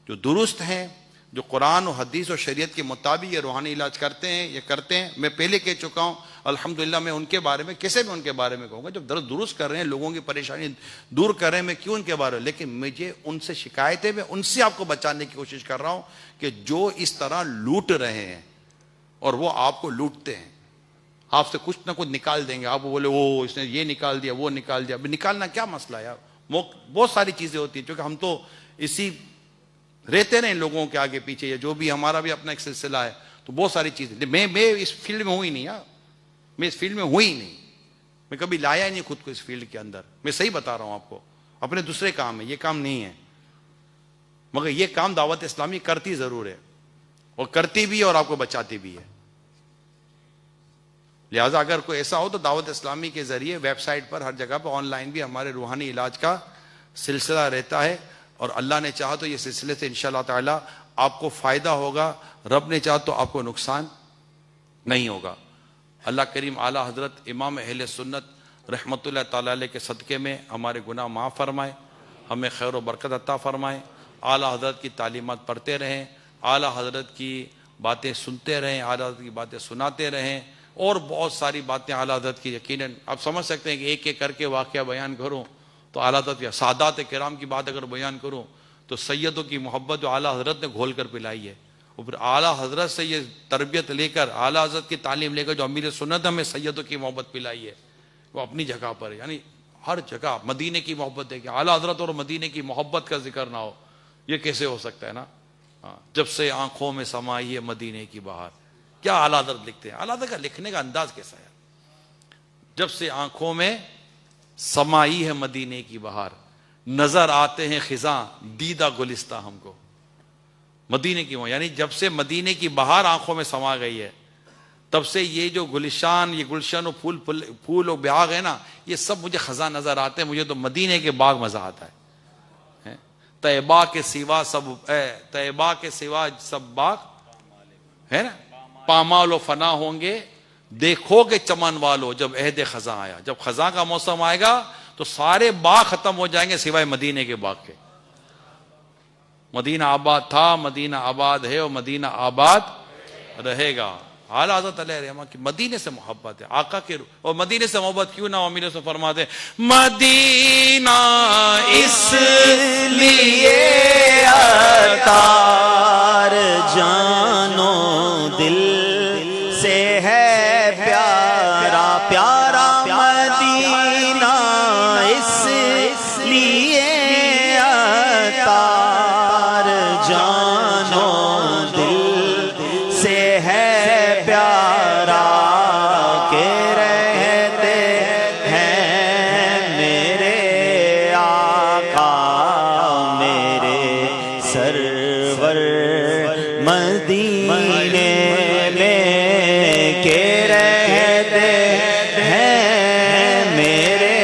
جو درست ہیں, جو قرآن و حدیث و شریعت کے مطابق یہ روحانی علاج کرتے ہیں, یہ کرتے ہیں. میں پہلے کہہ چکا ہوں الحمدللہ, میں ان کے بارے میں کیسے میں ان کے بارے میں کہوں گا, جب درست کر رہے ہیں, لوگوں کی پریشانی دور کر رہے ہیں, میں کیوں ان کے بارے میں. لیکن مجھے ان سے شکایت ہے, میں ان سے آپ کو بچانے کی کوشش کر رہا ہوں کہ جو اس طرح لوٹ رہے ہیں اور وہ آپ کو لوٹتے ہیں, آپ سے کچھ نہ کچھ نکال دیں گے. آپ بولے وہ اس نے یہ نکال دیا, وہ نکال دیا. اب نکالنا کیا مسئلہ ہے یار, بہت ساری چیزیں ہوتی ہیں, کیونکہ ہم تو اسی رہتے رہے لوگوں کے آگے پیچھے, یا جو بھی ہمارا بھی اپنا ایک سلسلہ ہے, تو بہت ساری چیزیں. میں اس فیلڈ میں ہوں ہی نہیں یار, میں اس فیلڈ میں ہوں ہی نہیں, میں کبھی لایا ہی نہیں خود کو اس فیلڈ کے اندر. میں صحیح بتا رہا ہوں آپ کو, اپنے دوسرے کام ہے, یہ کام نہیں ہے. مگر یہ کام دعوت اسلامی کرتی ضرور ہے, اور کرتی بھی اور آپ کو بچاتی بھی ہے. لہٰذا اگر کوئی ایسا ہو تو دعوت اسلامی کے ذریعے ویب سائٹ پر ہر جگہ پر آن لائن بھی ہمارے روحانی علاج کا سلسلہ رہتا ہے، اور اللہ نے چاہا تو یہ سلسلے سے انشاءاللہ تعالی آپ کو فائدہ ہوگا، رب نے چاہا تو آپ کو نقصان نہیں ہوگا۔ اللہ کریم اعلیٰ حضرت امام اہل سنت رحمۃ اللہ تعالی علیہ کے صدقے میں ہمارے گناہ معاف فرمائے، ہمیں خیر و برکت عطا فرمائے، اعلیٰ حضرت کی تعلیمات پڑھتے رہیں، اعلیٰ حضرت کی باتیں سنتے رہیں، اعلیٰ حضرت کی باتیں سناتے رہیں، اور بہت ساری باتیں اعلیٰ حضرت کی یقیناً آپ سمجھ سکتے ہیں کہ ایک ایک کر کے واقعہ بیان کروں تو اعلیٰ حضرت یا سادات کرام کی بات اگر بیان کروں تو سیدوں کی محبت جو اعلیٰ حضرت نے گھول کر پلائی ہے، اور پھر اعلیٰ حضرت سے یہ تربیت لے کر، اعلیٰ حضرت کی تعلیم لے کر جو امیر سنت ہمیں سیدوں کی محبت پلائی ہے، وہ اپنی جگہ پر ہے۔ یعنی ہر جگہ مدینے کی محبت ہے کہ اعلیٰ حضرت اور مدینے کی محبت کا ذکر نہ ہو، یہ کیسے ہو سکتا ہے نا؟ جب سے آنکھوں میں سمائی ہے مدینے کی بہار، کیا اعلیٰ حضرت لکھتے ہیں؟ اعلیٰ حضرت کا لکھنے کا انداز کیسا ہے؟ جب سے آنکھوں میں سمائی ہے مدینے کی بہار، نظر آتے ہیں خزاں دیدہ گلستہ ہم کو۔ مدینے کی یعنی جب سے مدینے کی بہار آنکھوں میں سما گئی ہے، تب سے یہ جو گلشان، یہ گلشن و پھول و باغ ہے نا، یہ سب مجھے خزاں نظر آتے ہیں۔ مجھے تو مدینے کے باغ مزہ آتا ہے۔ طیبہ کے سوا سب باغ ہے نا، پامال و فنا ہوں گے، دیکھو کہ چمن والو جب عہد خزاں آیا۔ جب خزاں کا موسم آئے گا تو سارے باغ ختم ہو جائیں گے سوائے مدینے کے باغ کے۔ مدینہ آباد تھا، مدینہ آباد ہے، اور مدینہ آباد رہے گا۔ اعلیٰ حضرت علیہ رحمہ کی مدینے سے محبت ہے، آقا کے اور مدینے سے محبت کیوں نہ ہو؟ امیر سے فرماتے ہیں مدینہ اس لیے عطار جانو دل سے ہے پیارا پیارا مدینہ، اس لیے عطار جانو دل سے ہے پیارا، کہ رہتے ہیں میرے آقا میرے سرور مدینے میں، کہ رہتے ہیں میرے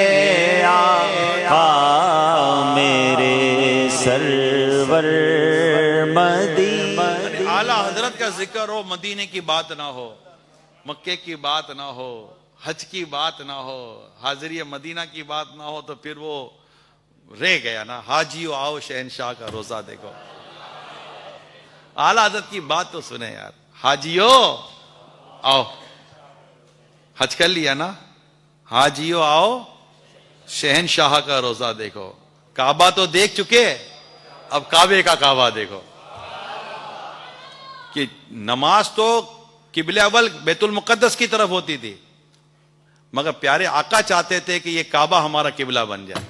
آقا میرے سرور مدینے۔ اعلیٰ حضرت کا ذکر ہو، مدینے کی بات نہ ہو، مکے کی بات نہ ہو، حج کی بات نہ ہو، حاضری مدینہ کی بات نہ ہو، تو پھر وہ رہ گیا نا۔ حاجیو آؤ شہنشاہ کا روزہ دیکھو۔ اعلیٰ حضرت کی بات تو سنے یار، حاجیو آؤ، حج کر لیا نا، حاجیو آؤ شہنشاہ کا روزہ دیکھو۔ کعبہ تو دیکھ چکے، اب کعبے کا کعبہ دیکھو۔ کہ نماز تو قبلہ اول بیت المقدس کی طرف ہوتی تھی، مگر پیارے آقا چاہتے تھے کہ یہ کعبہ ہمارا قبلہ بن جائے۔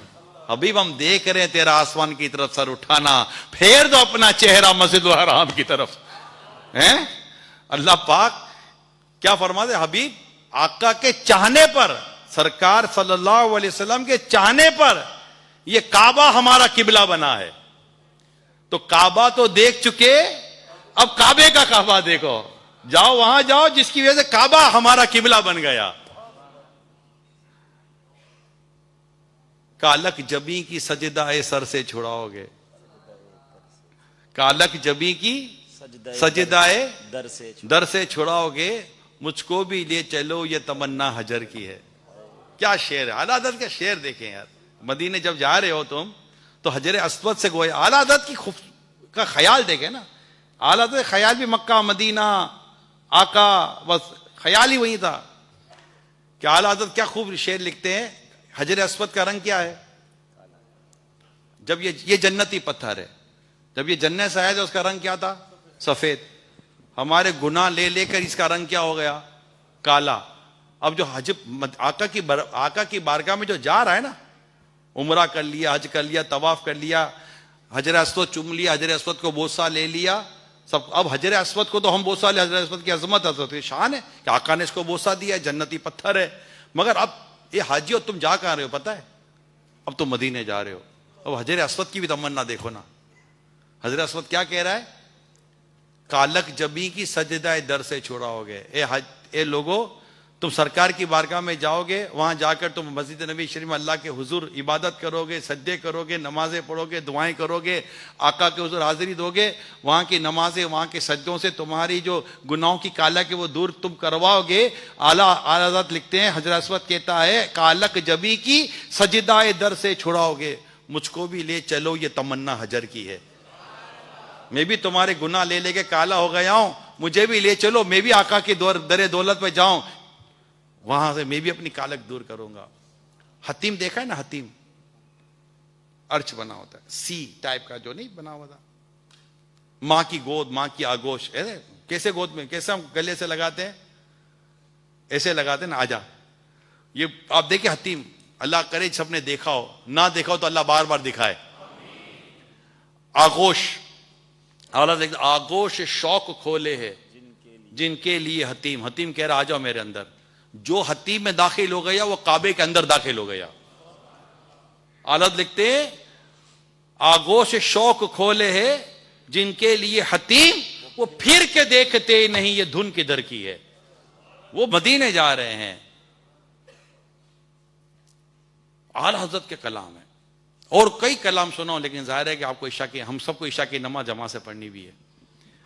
حبیب ہم دیکھ رہے ہیں تیرا آسمان کی طرف سر اٹھانا، پھیر دو اپنا چہرہ مسجد الحرام کی طرف۔ اللہ پاک کیا فرماتے؟ حبیب آقا کے چاہنے پر، سرکار صلی اللہ علیہ وسلم کے چاہنے پر یہ کعبہ ہمارا قبلہ بنا ہے۔ تو کعبہ تو دیکھ چکے، اب کعبے کا کعبہ دیکھو۔ جاؤ وہاں جاؤ جس کی وجہ سے کعبہ ہمارا قبلہ بن گیا۔ کالک جبیں کی سجدہ سر سے چھڑاؤ گے، کالک جبیں کی سجدہ در سے چھڑاؤ گے، مجھ کو بھی لے چلو یہ تمنا حجر کی ہے۔ کیا شعر ہے! اعلیٰ حضرت کا شعر دیکھیں یار۔ مدینے جب جا رہے ہو تم تو حجر اسود سے گویا اعلیٰ حضرت کی کا خیال دیکھیں نا۔ اعلیٰ حضرت خیال بھی مکہ مدینہ آقا، بس خیال ہی وہی تھا کہ اعلیٰ حضرت کیا خوب شعر لکھتے ہیں۔ حجر اسود کا رنگ کیا ہے؟ جب یہ جنتی پتھر ہے، جب یہ جنت سے آیا تو اس کا رنگ کیا تھا؟ سفید۔ ہمارے گناہ لے لے کر اس کا رنگ کیا ہو گیا؟ کالا۔ اب جو آقا کی بارگاہ میں جو جا رہا ہے نا، عمرہ کر لیا، حج کر لیا، طواف کر لیا، حجر اسود چوم لیا، حجر اسود کو بوسہ لے لیا سب۔ اب حجر اسود کو تو ہم بوسہ لے، حجر اسود کی عظمت حضرت شان ہے کہ آقا نے اس کو بوسہ دیا، جنتی پتھر ہے۔ مگر اب یہ حاجیو تم جا کہاں رہے ہو پتہ ہے؟ اب تم مدینے جا رہے ہو۔ اب حجر اسود کی بھی تمنا دیکھو نا۔ حجر اسود کیا کہہ رہا ہے؟ کالک جبیں کی سجدہ در سے چھوڑا ہو گئے۔ اے لوگو تم سرکار کی بارگاہ میں جاؤ گے، وہاں جا کر تم مسجد نبی شریف میں اللہ کے حضور عبادت کرو گے، سجدے کرو گے، نمازیں پڑھو گے، دعائیں کرو گے، آقا کے حضور حاضری دو گے، وہاں کی نمازیں، وہاں کے سجدوں سے تمہاری جو گناہوں کی کالا کے وہ دور تم کرواؤ گے۔ اعلیٰ حضرت لکھتے ہیں، حضرت اسود کہتا ہے کالک جبی کی سجدہ در سے چھڑاؤ گے۔ مجھ کو بھی لے چلو، یہ تمنا حجر کی ہے، میں بھی تمہارے گناہ لے کے کالا ہو گیا ہوں، مجھے بھی لے چلو، میں بھی آقا کی در دولت پہ جاؤں، وہاں سے میں بھی اپنی کالک دور کروں گا۔ حتیم دیکھا ہے نا، حتیم ارچ بنا ہوتا ہے، سی ٹائپ کا جو نہیں بنا ہوا تھا، ماں کی گود، ماں کی آگوش، کیسے گود میں، کیسے ہم گلے سے لگاتے ہیں، ایسے لگاتے ہیں نا، آجا۔ یہ آپ دیکھیں حتیم، اللہ کرے سب نے دیکھا ہو، نہ دیکھا ہو تو اللہ بار بار دکھائے۔ آگوش، آگوش شوق کھولے ہے جن کے لیے حتیم، حتیم کہہ رہا آ جاؤ میرے اندر۔ جو حتیم میں داخل ہو گیا وہ کعبے کے اندر داخل ہو گیا۔ حالت لکھتے ہیں آگوش شوق کھولے ہے جن کے لیے حتیم، وہ پھر کے دیکھتے نہیں یہ دھن کدھر کی ہے، وہ مدینے جا رہے ہیں۔ اعلی حضرت کے کلام ہے، اور کئی کلام سناؤ، لیکن ظاہر ہے کہ آپ کو عشاء کی، ہم سب کو عشاء کی نماز جماعت سے پڑھنی بھی ہے۔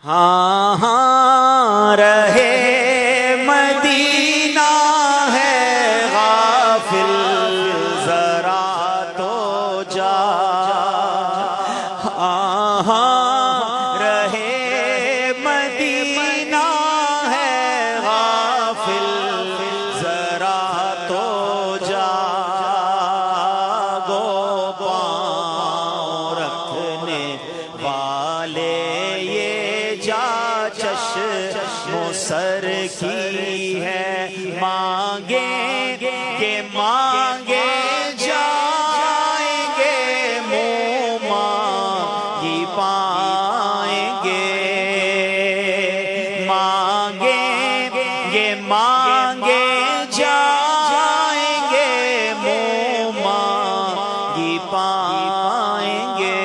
ہاں ہاں رہے مدینہ ہے غافل ذرا تو جا، ہاں ہاں رہے مدینہ ہے غافل ذرا تو جا، گو پاؤں رکھنے والے سر کی ہے، مانگیں کہ مانگے جائیں گے، منہ مانگی پائیں گے، مانگیں گے مانگے جائیں گے، منہ مانگی پائیں گے۔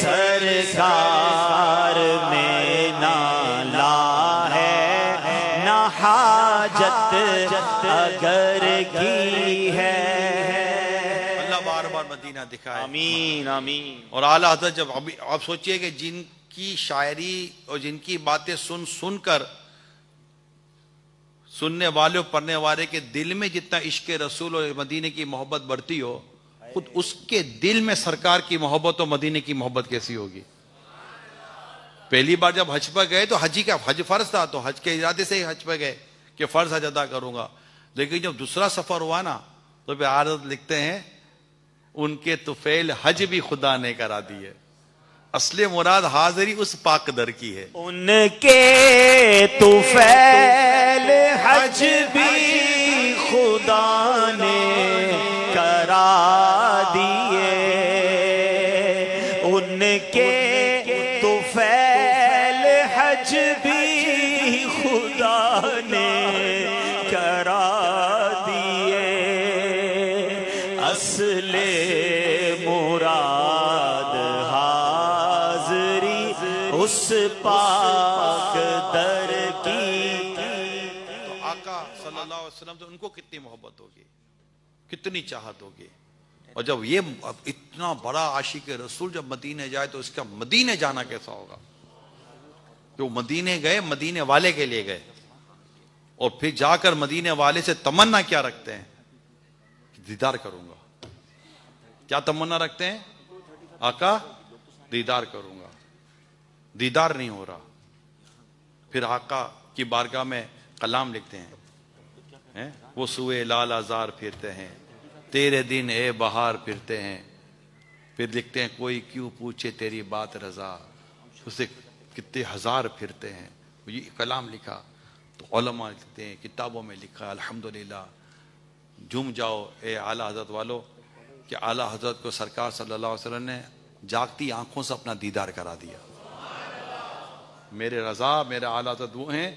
سرکار میں حاجت اگر کی ہے، اللہ بار بار مدینہ دکھائے، آمین آمین۔ اور اعلیٰ حضرت جب ابھی آپ سوچئے کہ جن کی شاعری اور جن کی باتیں سن کر سننے والے اور پڑھنے والے کے دل میں جتنا عشق رسول اور مدینے کی محبت بڑھتی ہو، خود اس کے دل میں سرکار کی محبت اور مدینے کی محبت کیسی ہوگی۔ پہلی بار جب حج پر گئے تو حجی کا حج فرض تھا، تو حج کے ارادے سے ہی حج پہ گئے کہ فرض حج ادا کروں گا، لیکن جب دوسرا سفر ہوا نا تو پھر حضرت لکھتے ہیں ان کے طفیل حج بھی خدا نے کرا دی ہے، اصل مراد حاضری اس پاک در کی ہے۔ ان کے طفیل حج بھی خدا نے کرا دیے، ان کے طفیل حج بھی خدا نے کرا دیے، اصل مراد حاضری اس پاک در کی۔ تو آقا صلی اللہ علیہ وسلم سے ان کو کتنی محبت ہوگی، کتنی چاہت ہوگی، اور جب یہ اتنا بڑا عاشق رسول جب مدینے جائے تو اس کا مدینے جانا کیسا ہوگا۔ جو مدینے گئے مدینے والے کے لیے گئے، اور پھر جا کر مدینے والے سے تمنا کیا رکھتے ہیں کہ دیدار کروں گا۔ کیا تمنا رکھتے ہیں؟ آقا دیدار کروں گا، دیدار نہیں ہو رہا، پھر آقا کی بارگاہ میں کلام لکھتے ہیں، وہ سوئے لال آزار پھرتے ہیں، تیرے دن اے بہار پھرتے ہیں، پھر لکھتے ہیں کوئی کیوں پوچھے تیری بات رضا، اسے کتنے ہزار پھرتے ہیں۔ یہ کلام لکھا تو علماء لکھتے ہیں، کتابوں میں لکھا، الحمدللہ جھوم جاؤ اے اعلیٰ حضرت والو کہ اعلیٰ حضرت کو سرکار صلی اللہ علیہ وسلم نے جاگتی آنکھوں سے اپنا دیدار کرا دیا۔ میرے رضا، میرے اعلیٰ حضرت وہ ہیں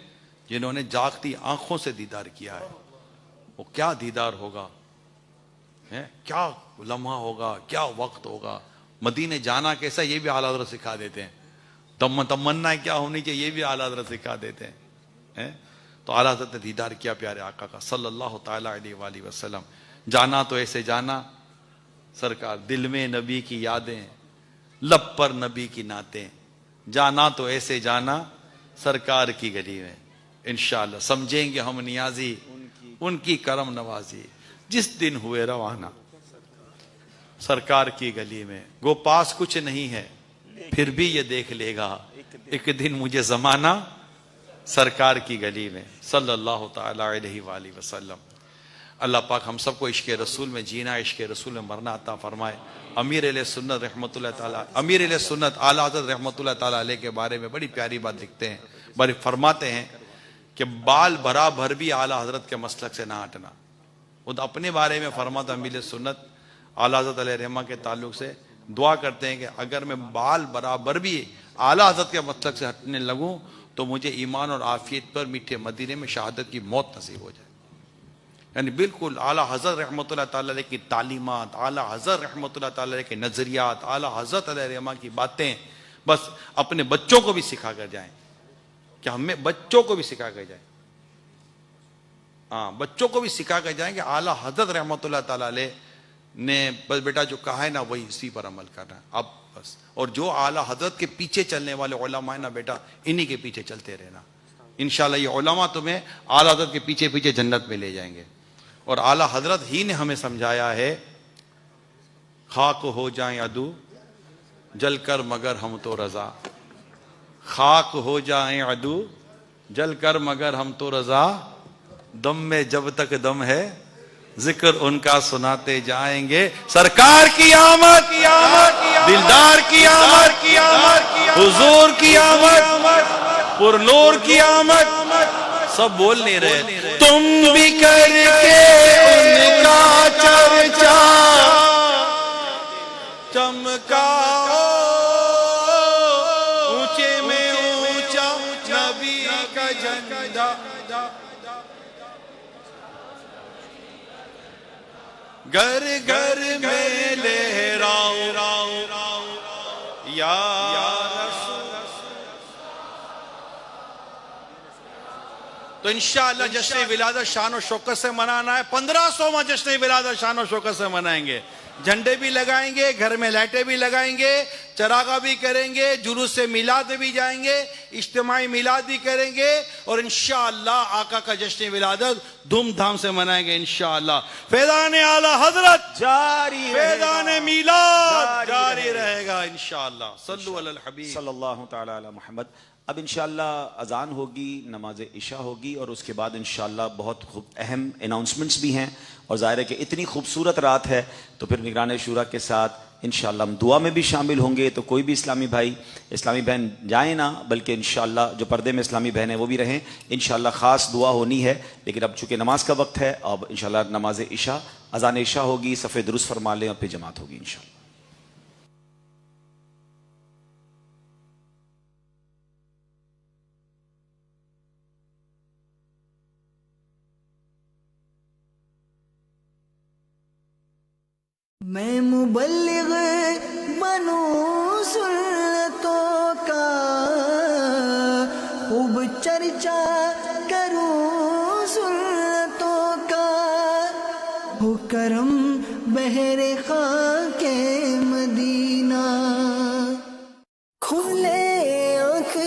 جنہوں نے جاگتی آنکھوں سے دیدار کیا ہے۔ وہ کیا دیدار ہوگا، کیا لمحہ ہوگا، کیا وقت ہوگا، مدینے جانا کیسا یہ بھی اعلیٰ حضرت سکھا دیتے ہیں، تمنا کیا ہونی چاہیے یہ بھی اعلیٰ حضرت سکھا دیتے ہیں۔ تو اعلیٰ حضرت نے دیدار کیا پیارے آقا کا صلی اللہ تعالیٰ علیہ وآلہ وسلم. جانا تو ایسے جانا سرکار، دل میں نبی کی یادیں، لب پر نبی کی نعتیں. جانا تو ایسے جانا سرکار کی گلی میں. انشاءاللہ سمجھیں گے ہم نیازی ان کی کرم نوازی، جس دن ہوئے روانہ سرکار کی گلی میں. گو پاس کچھ نہیں ہے پھر بھی یہ دیکھ لے گا ایک دن مجھے زمانہ سرکار کی گلی میں صلی اللہ تعالی علیہ وآلہ وسلم. اللہ پاک ہم سب کو عشق رسول میں جینا، عشق رسول میں مرنا عطا فرمائے. امیر علیہ سنت رحمۃ اللہ تعالی، امیر علیہ سنت اعلیٰ حضرت رحمۃ اللہ تعالی علیہ کے بارے میں بڑی پیاری بات لکھتے ہیں، بڑی فرماتے ہیں کہ بال برابر بھی اعلیٰ حضرت کے مسلک سے نہ ہٹنا. وہ اپنے بارے میں فرماتا امیر سنت اعلیٰ حضرت علیہ رحمہ کے تعلق سے دعا کرتے ہیں کہ اگر میں بال برابر بھی اعلیٰ حضرت کے مسلک سے ہٹنے لگوں تو مجھے ایمان اور عافیت پر میٹھے مدینے میں شہادت کی موت نصیب ہو جائے. یعنی بالکل اعلیٰ حضرت رحمۃ اللہ تعالی علیہ کی تعلیمات، اعلیٰ حضرت رحمۃ اللہ تعالی علیہ کے نظریات، اعلیٰ حضرت علیہ رحمہ کی باتیں بس اپنے بچوں کو بھی سکھا کر جائیں، کہ ہمیں بچوں کو بھی سکھا کر جائیں. ہاں بچوں کو بھی سکھا کر جائیں کہ اعلیٰ حضرت رحمۃ اللہ تعالی علیہ نے بس بیٹا جو کہا ہے نا وہی اسی پر عمل کرنا ہے اب بس. اور جو اعلیٰ حضرت کے پیچھے چلنے والے علماء ہیں نا بیٹا انہی کے پیچھے چلتے رہنا. انشاءاللہ یہ علماء تمہیں اعلیٰ حضرت کے پیچھے پیچھے جنت میں لے جائیں گے. اور اعلیٰ حضرت ہی نے ہمیں سمجھایا ہے خاک ہو جائیں عدو جل کر مگر ہم تو رضا. خاک ہو جائیں عدو جل کر مگر ہم تو رضا، دم میں جب تک دم ہے ذکر ان کا سناتے جائیں گے. سرکار کی آمد، دلدار کی آمد، حضور کی آمد، پر نور کی آمد. سب بول نہیں رہے. تم بھی کر کے ان کا چرچا چمکاؤ، اونچے میں اونچا نبی کا جھنڈا. گھر گھر میں لہراؤ یا تو انشاءاللہ جشن ولادت شان و شوکت سے منانا ہے. 1500واں جشن ولادت شان و شوکت سے منائیں گے. جھنڈے بھی لگائیں گے، گھر میں لائٹیں بھی لگائیں گے، چراغا بھی کریں گے، جلوس سے میلاد بھی جائیں گے، اجتماعی میلاد بھی کریں گے، اور انشاءاللہ آقا کا جشن ولادت دھوم دھام سے منائیں گے انشاءاللہ. فیضان اعلیٰ حضرت جاری، فیضان میلاد جاری رہے گا انشاءاللہ. صلو علی الحبیب صلی اللہ تعالی علی محمد. اب انشاءاللہ اذان ہوگی، نماز عشاء ہوگی، اور اس کے بعد انشاءاللہ بہت اہم اناؤنسمنٹس بھی ہیں. اور ظاہر ہے کہ اتنی خوبصورت رات ہے تو پھر نگران شورا کے ساتھ انشاءاللہ ہم دعا میں بھی شامل ہوں گے. تو کوئی بھی اسلامی بھائی، اسلامی بہن جائیں نہ، بلکہ انشاءاللہ جو پردے میں اسلامی بہن ہیں وہ بھی رہیں. انشاءاللہ خاص دعا ہونی ہے. لیکن اب چونکہ نماز کا وقت ہے، اب انشاءاللہ نماز عشاء، اذان عشاء ہوگی، صف درست فرما لیں اور پھر جماعت ہوگی انشاءاللہ. میں مبلغ بنوں سنتوں کا، خوب چرچا کروں سنتوں کا، ہو کرم بہر خاک مدینہ. کھلے آنکھ